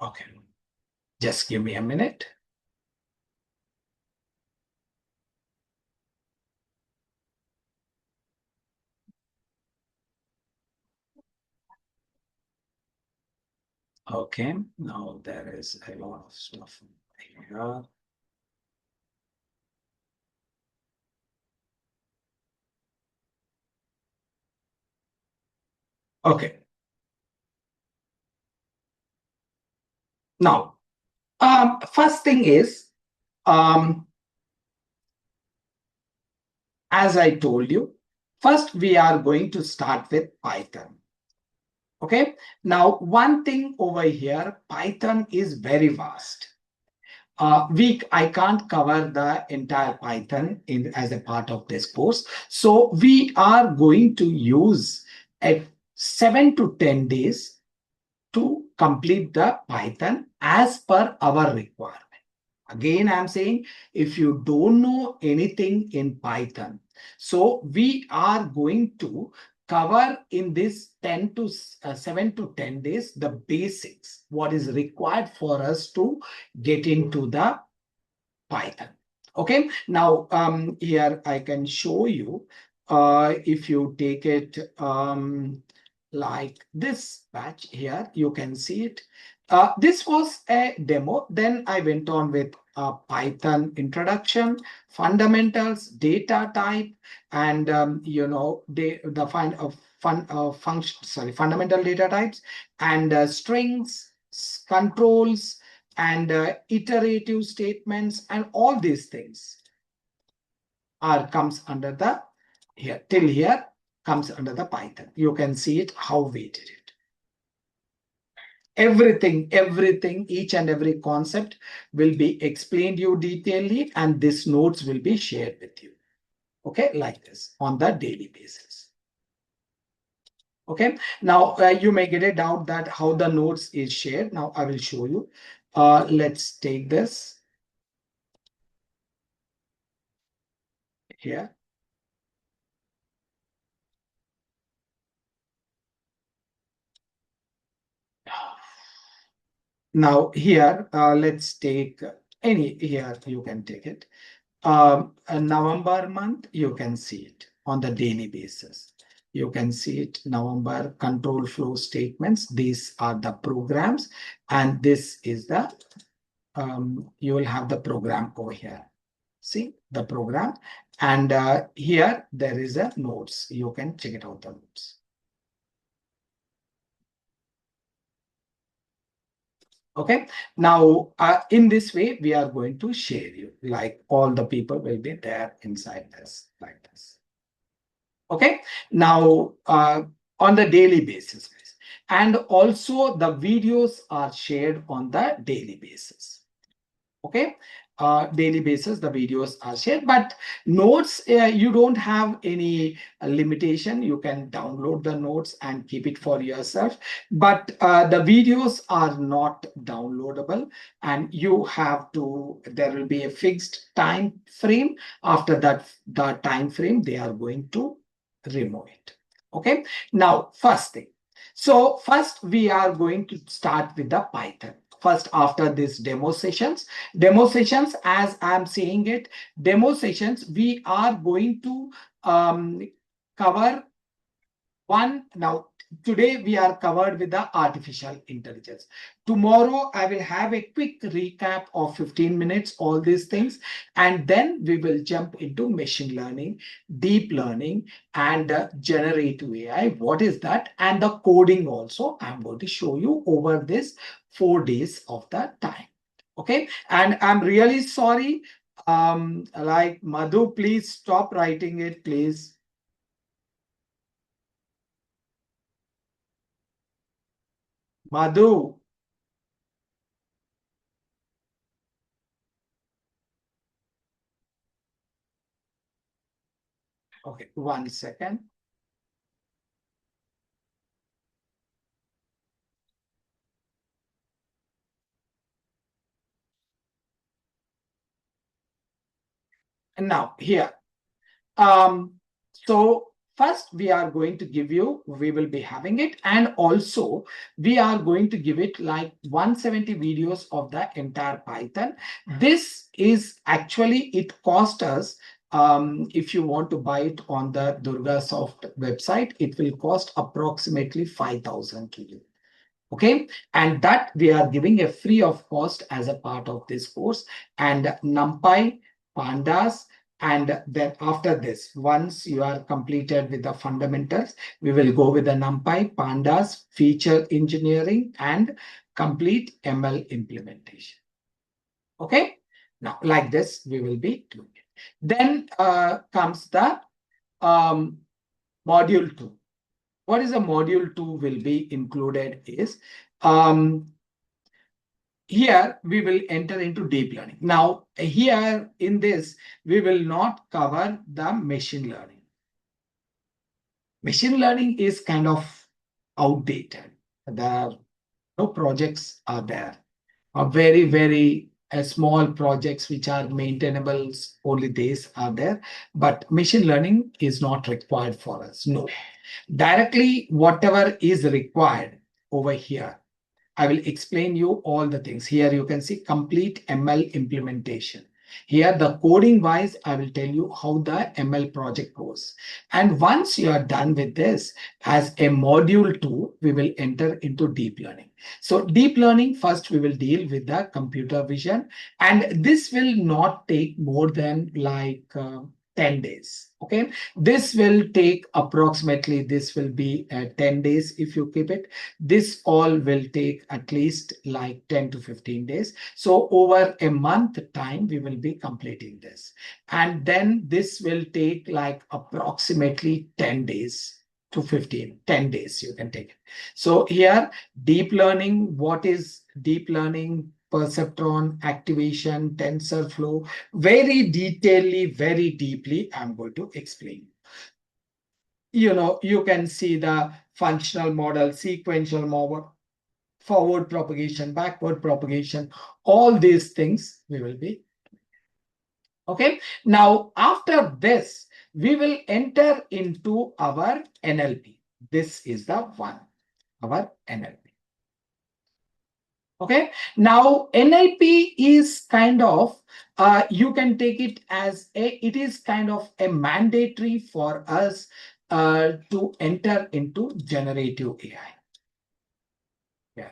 Okay, just give me a minute. Okay, now there is a lot of stuff here. Okay, now first thing is, as I told you, first we are going to start with Python. Okay, now one thing over here, Python is very vast. I can't cover the entire Python in as a part of this course. So we are going to use a 7 to 10 days to complete the Python as per our requirement. Again, I'm saying if you don't know anything in Python, so we are going to cover in this 7 to 10 days the basics, what is required for us to get into the Python. Okay, now here I can show you if you take it like this batch here, you can see it. This was a demo. Then I went on with Python introduction, fundamentals, data type, and the fundamental data types, and strings, controls, and iterative statements, and all these things are comes under the here till here comes under the Python. You can see it how we did it. Everything, each and every concept will be explained you detailedly, and these notes will be shared with you. Okay, like this on the daily basis. Okay, now you may get a doubt that how the notes is shared. Now I will show you. Let's take this here. Now here, let's take any, here you can take it. A November month, you can see it on the daily basis. You can see it, November control flow statements. These are the programs, and this is the, you will have the program over here. See the program, and here there is a notes. You can check it out the notes. Okay, now in this way, we are going to share you, like all the people will be there inside this, like this. Okay, now on the daily basis, and also the videos are shared on the daily basis. Okay, daily basis the videos are shared, but notes, you don't have any limitation. You can download the notes and keep it for yourself, but the videos are not downloadable, and you have to, there will be a fixed time frame. After that, the time frame, they are going to remove it. Okay, now first thing, so first we are going to start with the Python. First, after this demo sessions, as I'm saying it, demo sessions, we are going to cover one. Now, today we are covered with the artificial intelligence. Tomorrow, I will have a quick recap of 15 minutes, all these things, and then we will jump into machine learning, deep learning, and generative AI. What is that? And the coding also, I'm going to show you over this 4 days of the time. Okay, and I'm really sorry. Like Madhu, please stop writing it, please. Madhu. Okay, 1 second. And now here, so first we are going to give you, we will be having it, and also we are going to give it like 170 videos of the entire Python. This is actually, it cost us, if you want to buy it on the DurgaSoft website, it will cost approximately 5,000 to you. Okay, and that we are giving a free of cost as a part of this course. And NumPy, Pandas, and then after this, once you are completed with the fundamentals, we will go with the NumPy, Pandas, feature engineering, and complete ML implementation. Okay, now like this, we will be doing it. Then comes the module 2. What is a module 2 will be included is, here we will enter into deep learning. Now here in this, we will not cover the machine learning. Machine learning is kind of outdated. No projects are there. Very, very small projects which are maintainable, only these are there. But machine learning is not required for us. No. Directly, whatever is required over here, I will explain you all the things. Here you can see complete ML implementation. Here the coding wise, I will tell you how the ML project goes. And once you are done with this, as a module 2, we will enter into deep learning. So deep learning, first we will deal with the computer vision. And this will not take more than like 10 days. Okay, this will take approximately, this will be 10 days if you keep it. This all will take at least like 10 to 15 days. So over a month time, we will be completing this. And then this will take like approximately 10 days to 10 days you can take it. So here, deep learning, what is deep learning? Perceptron, activation, TensorFlow, very very deeply, I'm going to explain. You can see the functional model, sequential model, forward propagation, backward propagation, all these things we will be. Okay, now after this, we will enter into our NLP. This is the one, our NLP. Okay, now NLP is kind of, you can take it as it is kind of a mandatory for us to enter into generative AI. Yeah.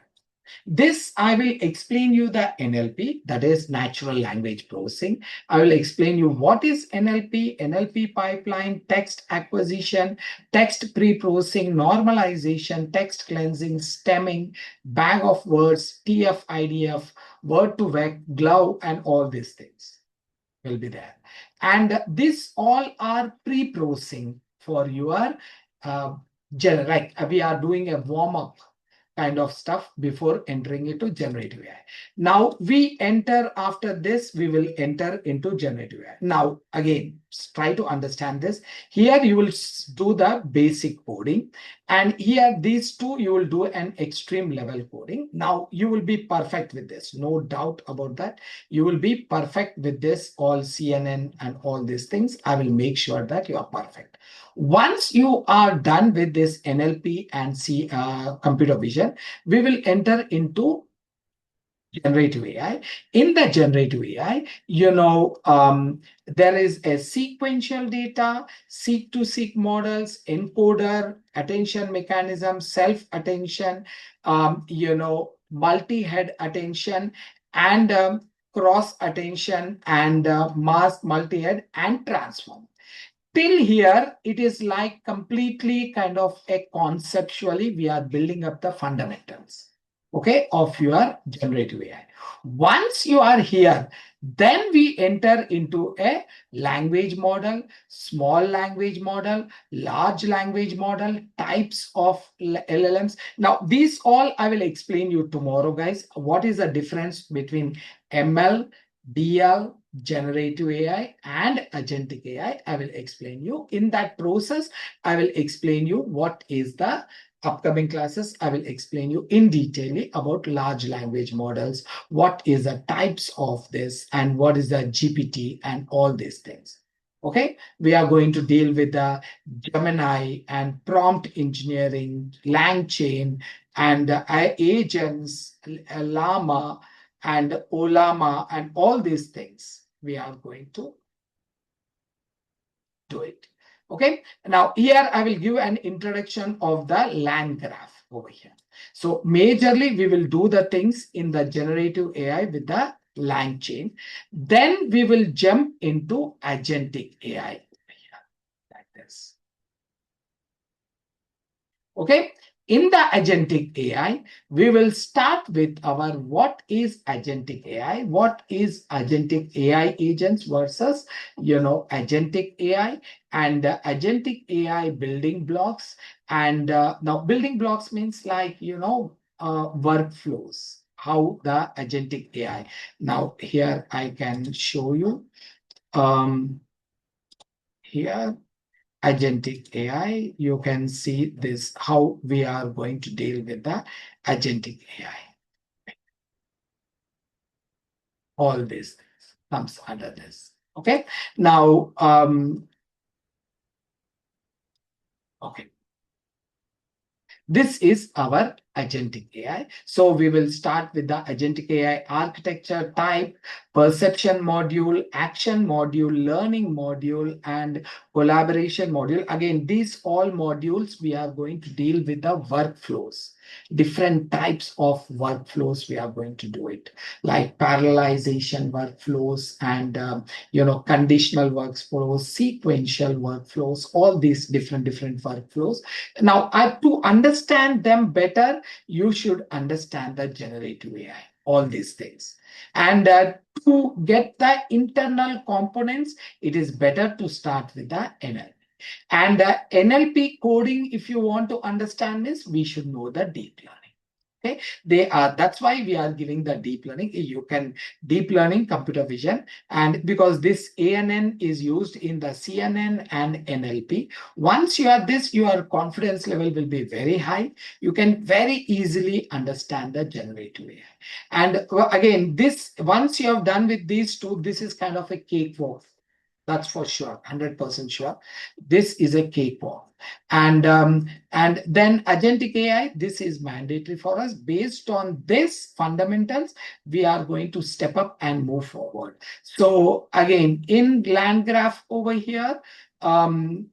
This I will explain you the NLP, that is natural language processing. I will explain you what is NLP, NLP pipeline, text acquisition, text pre-processing, normalization, text cleansing, stemming, bag of words, TF, IDF, word to vec, glove, and all these things will be there. And these all are pre-processing for your like we are doing a warm-up kind of stuff before entering into generative AI. Now we enter, after this, we will enter into generative AI. Now, again, try to understand this. Here you will do the basic coding. And here, these two, you will do an extreme level coding. Now you will be perfect with this. No doubt about that. You will be perfect with this, all CNN and all these things. I will make sure that you are perfect. Once you are done with this NLP and computer vision, we will enter into generative AI. In the generative AI, there is a sequential data, seek-to-seek models, encoder, attention mechanism, self-attention, multi-head attention, and cross-attention, and mask, multi-head, and transform. Till here, it is like completely kind of a conceptually, we are building up the fundamentals, okay, of your generative AI. Once you are here, then we enter into a language model, small language model, large language model, types of LLMs. Now, these all I will explain you tomorrow, guys. What is the difference between ML, DL, generative AI, and agentic AI? I will explain you. In that process, I will explain you what is the upcoming classes, I will explain you in detail about large language models, what is the types of this, and what is the GPT, and all these things. Okay, we are going to deal with the Gemini and prompt engineering, LangChain, and agents, Llama and Olama, and all these things. We are going to do it. Okay, now here I will give an introduction of the land graph over here. So majorly we will do the things in the generative AI with the lang chain. Then we will jump into agentic AI over here, like this. Okay, in the agentic AI, we will start with our what is agentic AI, what is agentic AI agents versus, agentic AI, and agentic AI building blocks. And now building blocks means like, workflows, how the agentic AI. Now here I can show you here. Agentic AI, you can see this, how we are going to deal with the agentic AI. All these things comes under this. Okay. Now, okay. This is our agentic AI. So we will start with the agentic AI architecture type, perception module, action module, learning module, and collaboration module. Again, these all modules we are going to deal with the workflows. Different types of workflows we are going to do it, like parallelization workflows and conditional workflows, sequential workflows, all these different workflows. Now, to understand them better, you should understand the generative AI, all these things. And to get the internal components, it is better to start with the NLP. And NLP coding, if you want to understand this, we should know the deep learning. Okay, that's why we are giving the deep learning. You can deep learning computer vision, and because this ANN is used in the CNN and NLP. Once you have this, your confidence level will be very high. You can very easily understand the generative AI. And again, this once you have done with these two, this is kind of a cakewalk. That's for sure, 100% sure. This is a cakewalk. And then agentic AI, this is mandatory for us. Based on this fundamentals, we are going to step up and move forward. So again, in land graph over here, land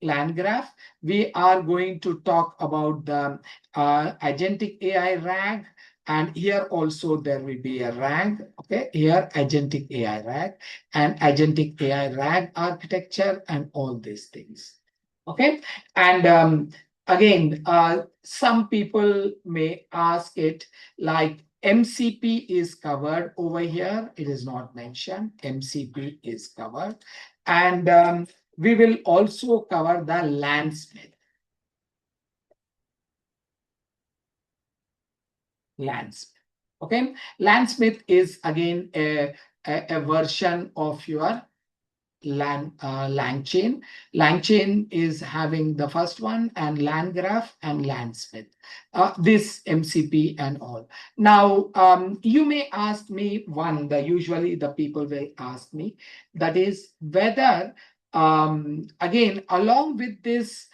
graph, we are going to talk about the agentic AI RAG. And here also there will be a RAG. Okay, here agentic AI RAG and agentic AI RAG architecture and all these things. Okay, and again, some people may ask it like MCP is covered over here. It is not mentioned. MCP is covered. And we will also cover the landsmith. Landsmith. Okay, landsmith is again a version of your LangChain. LangChain is having the first one, and LangGraph and LandSmith. This MCP and all. Now, you may ask me usually the people will ask me, that is whether, again, along with this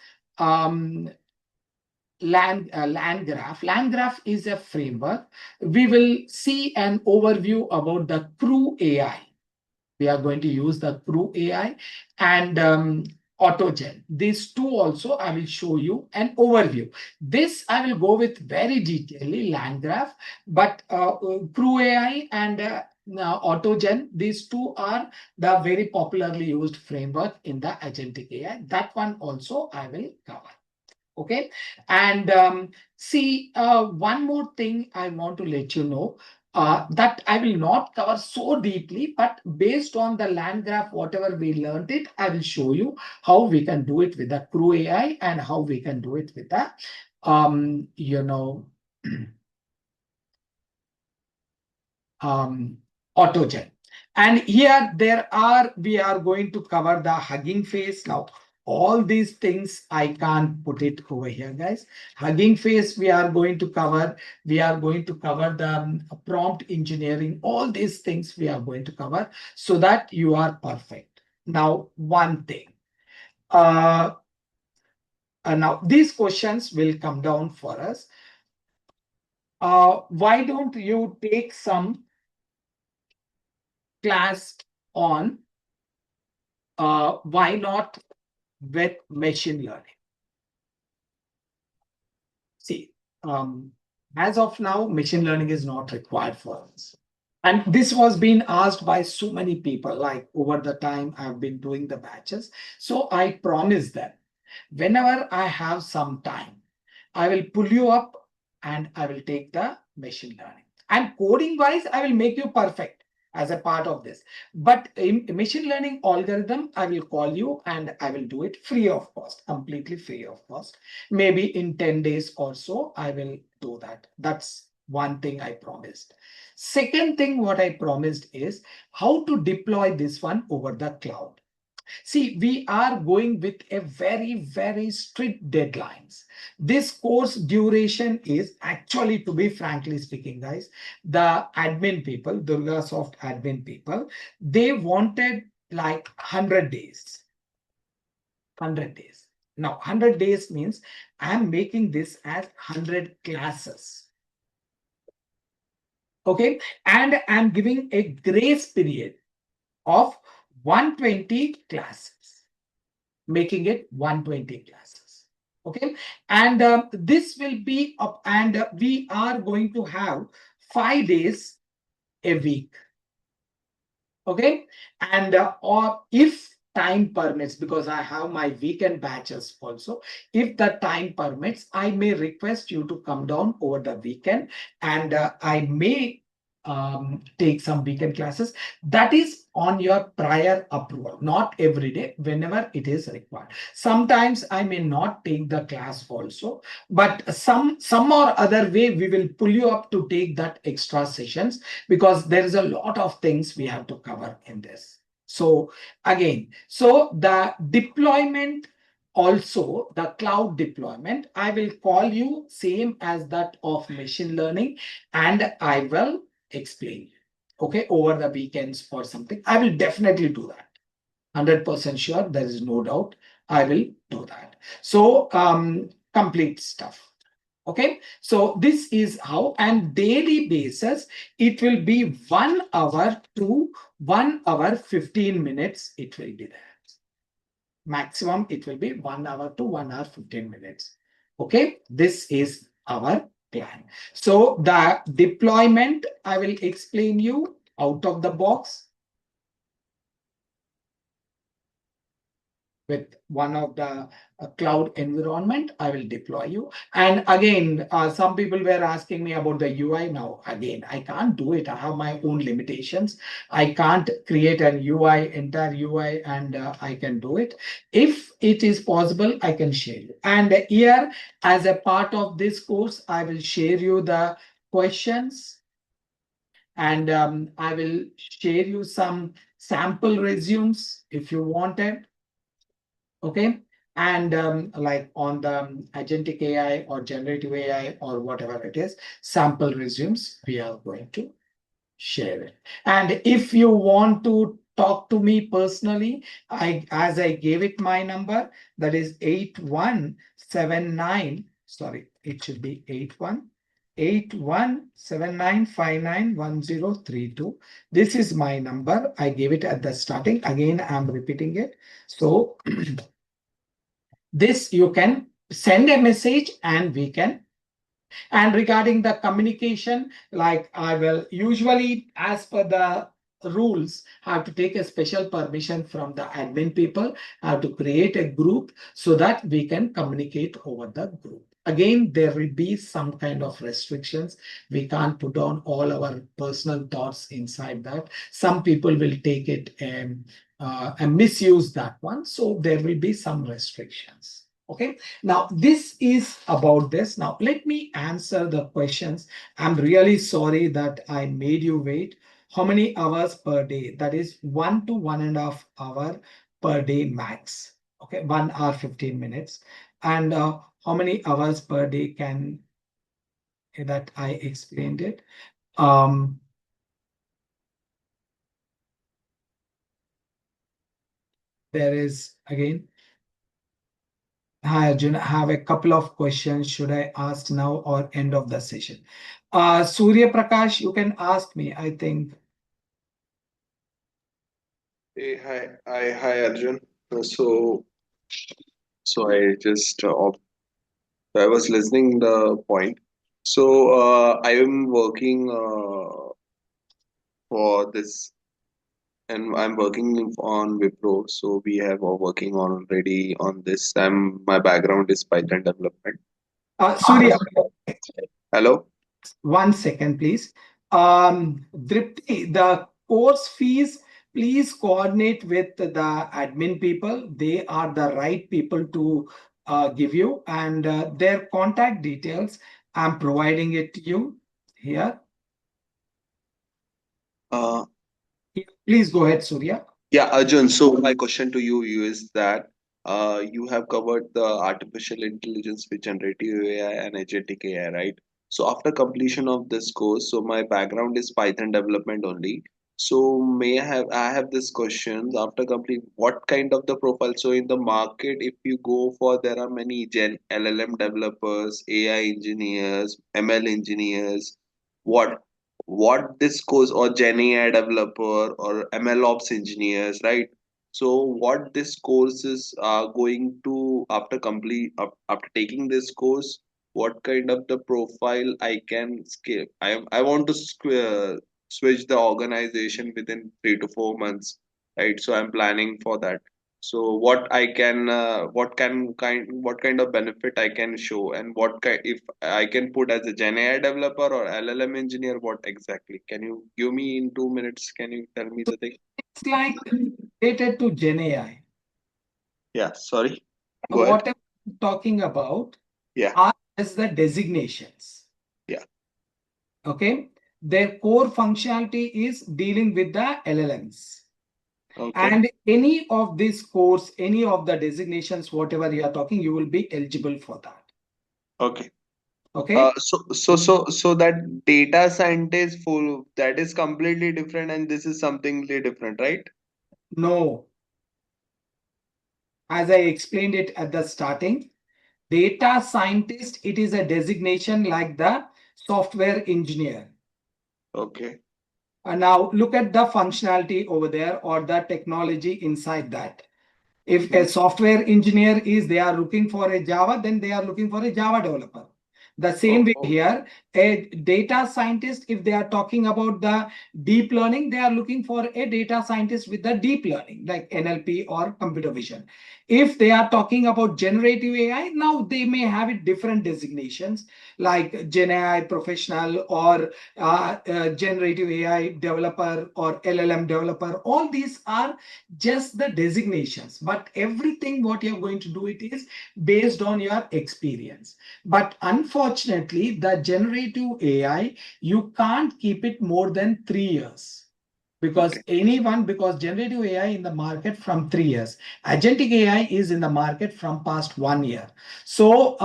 LangGraph is a framework. We will see an overview about the Crew AI. We are going to use the Crew AI and AutoGen. These two also I will show you an overview. This I will go with very detailedly LangGraph, but Crew AI and now AutoGen, these two are the very popularly used framework in the agentic AI. That one also I will cover. Okay, and see, one more thing I want to let you know. That I will not cover so deeply, but based on the land graph, whatever we learned it, I will show you how we can do it with the Crew AI and how we can do it with the, AutoGen. And here we are going to cover the Hugging Face. Now, all these things I can't put it over here, guys. Hugging Face, we are going to cover. We are going to cover the prompt engineering. All these things we are going to cover so that you are perfect. Now, one thing. Now, these questions will come down for us. Why don't you take some class on why not with machine learning? See, as of now, machine learning is not required for us. And this was being asked by so many people, like over the time I've been doing the batches. So I promise them, whenever I have some time, I will pull you up and I will take the machine learning. And coding wise, I will make you perfect as a part of this. But in machine learning algorithm, I will call you and I will do it free of cost, completely free of cost. Maybe in 10 days or so, I will do that. That's one thing I promised. Second thing, what I promised is how to deploy this one over the cloud. See, we are going with a very, very strict deadlines. This course duration is actually, to be frankly speaking, guys, the admin people, DURGASOFT admin people, they wanted like 100 days. 100 days. Now, 100 days means I'm making this as 100 classes. Okay. And I'm giving a grace period of 120 classes, making it 120 classes. Okay. And this will be up, and we are going to have 5 days a week. Okay. And or if time permits, because I have my weekend batches also, if the time permits, I may request you to come down over the weekend, and I may take some weekend classes. That is on your prior approval, not every day, whenever it is required. Sometimes I may not take the class also, but some or other way we will pull you up to take that extra sessions, because there is a lot of things we have to cover in this. So again, so the deployment, also the cloud deployment, I will call you same as that of machine learning, and I will explain, okay, over the weekends or something. I will definitely do that. 100% sure, there is no doubt. I will do that. So complete stuff. Okay, so this is how, and daily basis, it will be 1 hour to 1 hour 15 minutes. It will be there. Maximum, it will be 1 hour to 1 hour 15 minutes. Okay, this is our plan. So the deployment, I will explain you out of the box with one of the cloud environment. I will deploy you. And again, some people were asking me about the UI. Now, again, I can't do it. I have my own limitations. I can't create an UI, entire UI, and I can do it. If it is possible, I can share you. And here, as a part of this course, I will share you the questions, and I will share you some sample resumes if you wanted. Okay. And like on the agentic AI or generative AI or whatever it is, sample resumes, we are going to share it. And if you want to talk to me personally, as I gave it my number, that is 8179. Sorry, it should be 8179591032. This is my number. I gave it at the starting. Again, I'm repeating it. So this you can send a message and we can. And regarding the communication, like I will usually, as per the rules, have to take a special permission from the admin people. I have to create a group so that we can communicate over the group. Again, there will be some kind of restrictions. We can't put on all our personal thoughts inside that. Some people will take it and misuse that one. So there will be some restrictions. Okay, now this is about this. Now let me answer the questions. I'm really sorry that I made you wait. How many hours per day? That is 1 to 1.5 hours per day max. Okay, 1 hour 15 minutes. And how many hours per day can that I explained it? Um, there is again. Hi Arjun, I have a couple of questions. Should I ask now or end of the session? Surya Prakash, you can ask me, I think. Hey, hi, Arjun. So I just I was listening the point. So I am working for this, and I'm working on Wipro. So we have working on already on this. My background is Python development. Surya, Hello. 1 second, please. Dripti, the course fees, please coordinate with the admin people. They are the right people to give you, and their contact details. I'm providing it to you here. Uh, Please go ahead, Surya. Yeah, Arjun. So my question to you is that you have covered the artificial intelligence with generative AI and agentic AI, right? So after completion of this course, so my background is Python development only. So I have this question after complete what kind of the profile? So in the market, if you go for there are many Gen LLM developers, AI engineers, ML engineers. What this course or Gen AI developer or ML ops engineers, right? So what this courses are going to after taking this course, what kind of the profile I can scale? I want to switch the organization within 3 to 4 months, right? So I'm planning for that. So what kind of benefit I can show, and what kind if I can put as a Gen AI developer or LLM engineer, what exactly? Can you give me in 2 minutes? Can you tell me the thing? It's like related to Gen AI. Yeah, sorry. Go ahead. Whatever I'm talking about Yeah, are as the designations. yeah. Okay. Their core functionality is dealing with the LLMs. Okay, And any of this course, any of the designations, whatever you are talking, you will be eligible for that. okay. Okay. So that data scientist full that is completely different, and this is something different, right? No, as I explained it at the starting, data scientist, it is a designation like the software engineer. Okay. Now look at the functionality over there or the technology inside that. If Mhm. a software engineer is they are looking for a Java, then they are looking for a Java developer. The same Oh, way oh, here, a data scientist, if they are talking about the deep learning, they are looking for a data scientist with the deep learning, like NLP or computer vision. If they are talking about generative AI, now they may have it different designations like Gen AI professional or generative AI developer or LLM developer. All these are just the designations, but everything what you're going to do it is based on your experience. But unfortunately, the generative AI, you can't keep it more than 3 years. okay. Because generative AI in the market from 3 years, agentic AI is in the market from past 1 year. So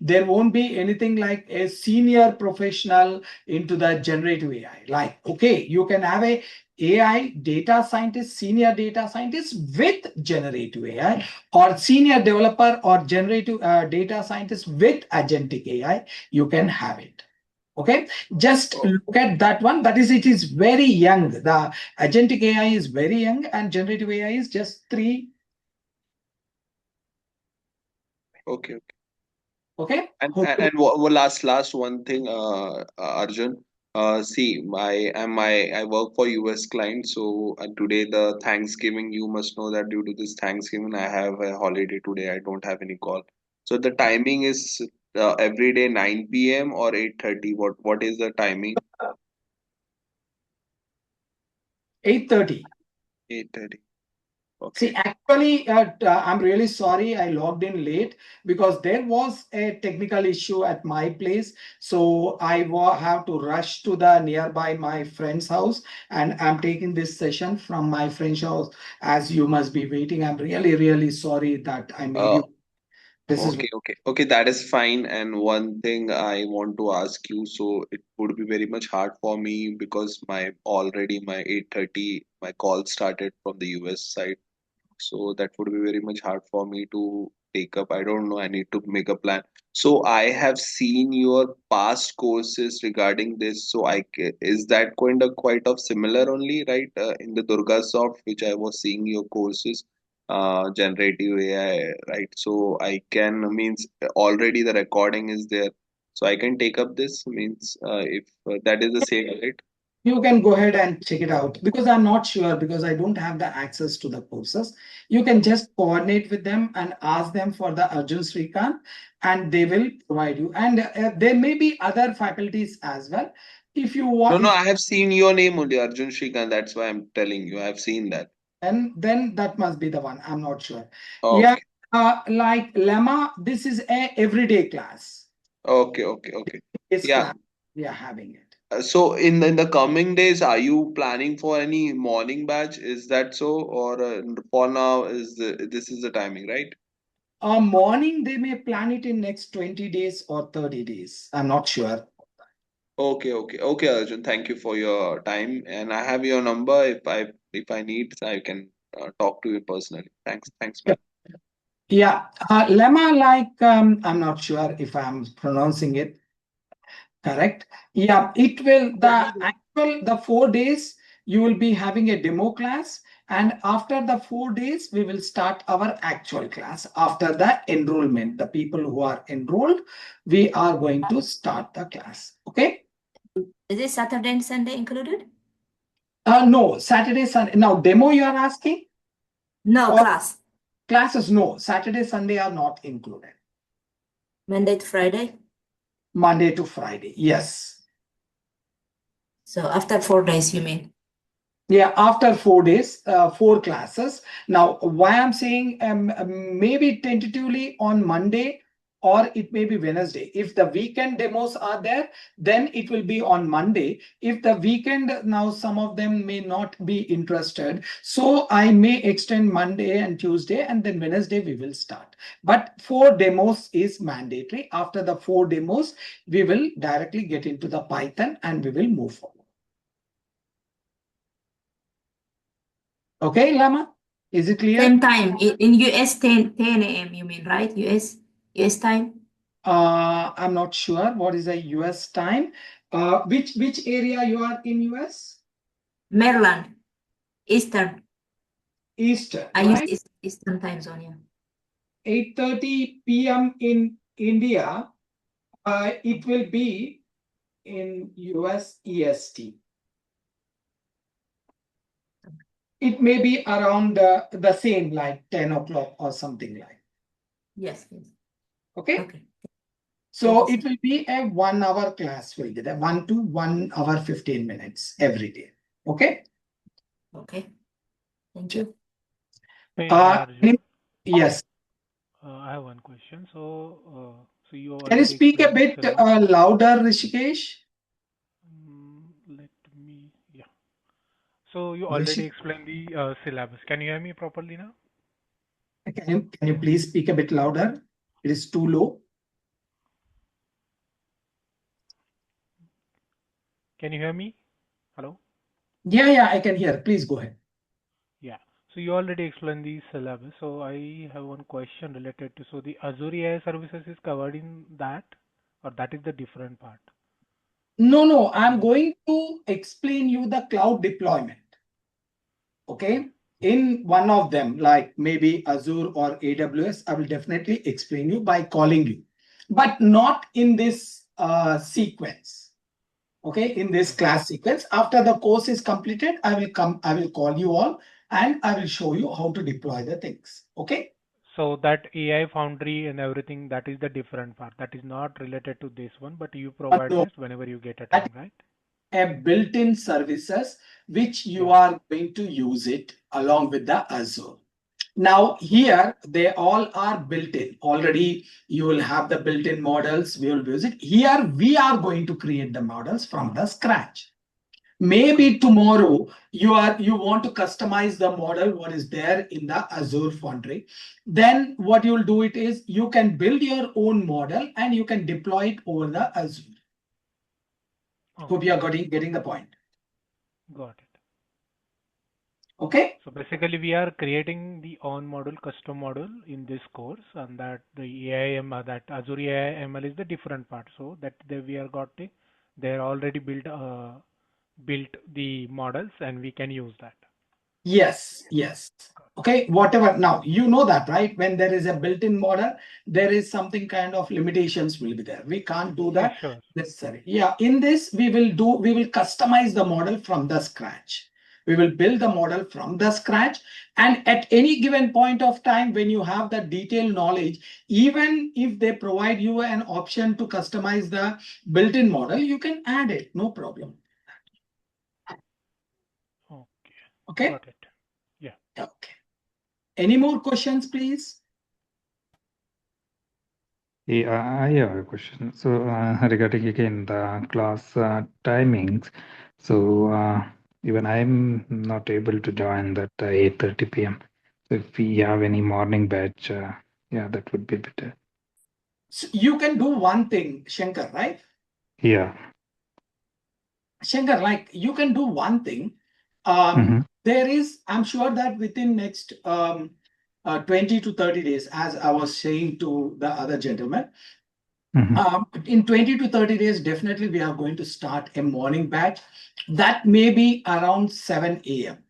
there won't be anything like a senior professional into the generative AI. Like, okay, you can have a AI data scientist, senior data scientist with generative AI, or senior developer or generative data scientist with agentic AI. You can have it. Okay, just Oh, look at that one. That is, it is very young. The agentic AI is very young, and generative AI is just three. okay. Okay, And last one thing, Arjun. See, I work for US client, so today the Thanksgiving. You must know that due to this Thanksgiving, I have a holiday today. I don't have any call. So the timing is every day 9 p.m. or 8:30. What is the timing? 8:30. 8:30. See, Okay. Actually, I'm really sorry I logged in late because there was a technical issue at my place. So I have to rush to the nearby my friend's house, and I'm taking this session from my friend's house as you must be waiting. I'm really, really sorry that I made Uh, you. This is okay, that is fine. And one thing I want to ask you, so it would be very much hard for me because my 8:30 my call started from the US side. So that would be very much hard for me to take up. I don't know. I need to make a plan. So I have seen your past courses regarding this. So is that kind of quite of similar only, right? In the DurgaSoft, which I was seeing your courses, generative AI, right? So I can means already the recording is there. So I can take up this means if that is the same, right? You can go ahead and check it out because I'm not sure because I don't have the access to the courses. You can just coordinate with them and ask them for the Arjun Srikanth, and they will provide you. And there may be other faculties as well. If you No, want, no, if I have seen your name only, Arjun Srikanth. That's why I'm telling you. I've seen that. then that must be the one. I'm not sure. Yeah, Okay. like Lemma, this is a everyday class. Okay. This Yeah. class we are having it. So in the coming days, are you planning for any morning batch? Is that so, or for now this is the timing, right? Morning, they may plan it in next 20 days or 30 days. I'm not sure. Okay, Arjun. Thank you for your time, and I have your number. If I need, I can talk to you personally. Thanks, man. Yeah, lemma, like I'm not sure if I'm pronouncing it correct. Yeah, it will the 4 days you will be having a demo class, and after the 4 days we will start our actual class. After the enrollment, the people who are enrolled, we are going to start the class. Okay. Is it Saturday and Sunday included? No, Saturday, Sunday. Now demo you are asking No, or class. classes? No, Saturday, Sunday are not included. Monday to Friday. Monday to Friday. Yes. So after 4 days, you mean? Yeah, after 4 days, 4 classes. Now, why I'm saying maybe tentatively on Monday or it may be Wednesday. If the weekend demos are there, then it will be on Monday. If the weekend, now some of them may not be interested. So I may extend Monday and Tuesday, and then Wednesday we will start. But 4 demos is mandatory. After the 4 demos, we will directly get into the Python and we will move forward. Okay, Lama? Is it clear? Same time in US 10 a.m. You mean, right? US time. I'm not sure what is the US time. Which area you are in US? Maryland, Eastern. Eastern, I right? use Eastern time zone. Yeah. 8:30 p.m. in India. It will be in US EST. It may be around the same, like 10 o'clock or something like. Yes. Yes. Okay. Okay. So Thank it you, will be a 1 hour class. Will be there 1 to 1 hour 15 minutes every day. Okay. Okay. Thank you. Hey, hi Arjun. Yes. I have one question. So you Can you already speak a explained the bit syllabus. louder, Rishikesh? Let me, yeah. So you already Rishi, explained the syllabus. Can you hear me properly now? can you please speak a bit louder? It is too low. Can you hear me? Hello? Yeah, I can hear. Please go ahead. Yeah. So you already explained the syllabus. So I have one question related to, so the Azure AI services is covered in that, or that is the different part? No, I'm going to explain you the cloud deployment. Okay. In one of them, like maybe Azure or AWS, I will definitely explain you by calling you, but not in this sequence. Okay, in this class sequence. After the course is completed, I will call you all and I will show you how to deploy the things. Okay. So that AI Foundry and everything, that is the different part. That is not related to this one, but you provide No, this whenever you get a that time, right? a built-in services which you Yeah. are going to use it along with the Azure. Now here, they all are built in. Already you will have the built-in models, we will use it. Here we are going to create the models from the scratch. Maybe tomorrow you want to customize the model what is there in the Azure Foundry. Then what you'll do it is you can build your own model and you can deploy it over the Azure. Hope you are getting the point. Got it. Okay. So basically, we are creating the on model, custom model in this course, and that the AIM, that Azure AI ML is the different part. So that we are got the, they're already built the models, and we can use that. Yes, yes. Okay, whatever. Now, you know that, right? When there is a built-in model, there is something kind of limitations will be there. We can't do that necessary. Yeah, in this, we will customize the model from the scratch. We will build the model from the scratch. And at any given point of time, when you have the detailed knowledge, even if they provide you an option to customize the built-in model, you can add it, no problem. Okay. Got it. Yeah. Okay. Any more questions, please? Yeah, I have a question. So regarding again the class timings, so even I'm not able to join that 8:30 p.m. So if we have any morning batch, yeah, that would be better. So you can do one thing, Shankar, right? Yeah. Shankar, like you can do one thing. There is, I'm sure that within next 20 to 30 days, as I was saying to the other gentleman, in 20 to 30 days, definitely we are going to start a morning batch. That may be around 7 a.m.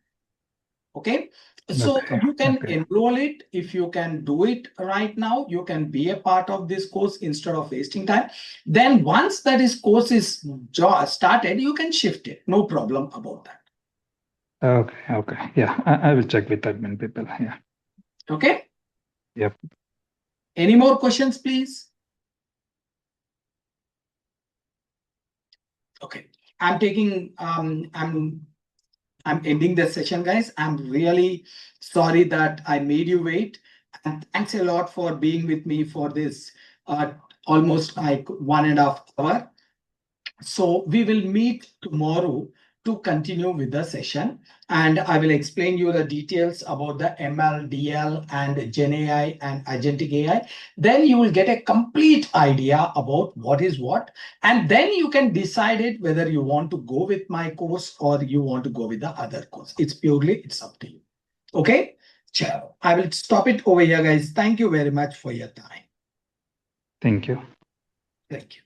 Okay. So you can enroll it. If you can do it right now, you can be a part of this course instead of wasting time. Then once that course is started, you can shift it. No problem about that. Okay. Yeah, I will check with admin people. Yeah. Okay. Yep. Any more questions, please? Okay. I'm ending the session, guys. I'm really sorry that I made you wait. And thanks a lot for being with me for this almost like 1.5 hours. So we will meet tomorrow to continue with the session. And I will explain you the details about the ML, DL, and Gen AI and Agentic AI. Then you will get a complete idea about what is what. And then you can decide it whether you want to go with my course or you want to go with the other course. It's up to you. Okay? Ciao. I will stop it over here, guys. Thank you very much for your time. Thank you. Thank you.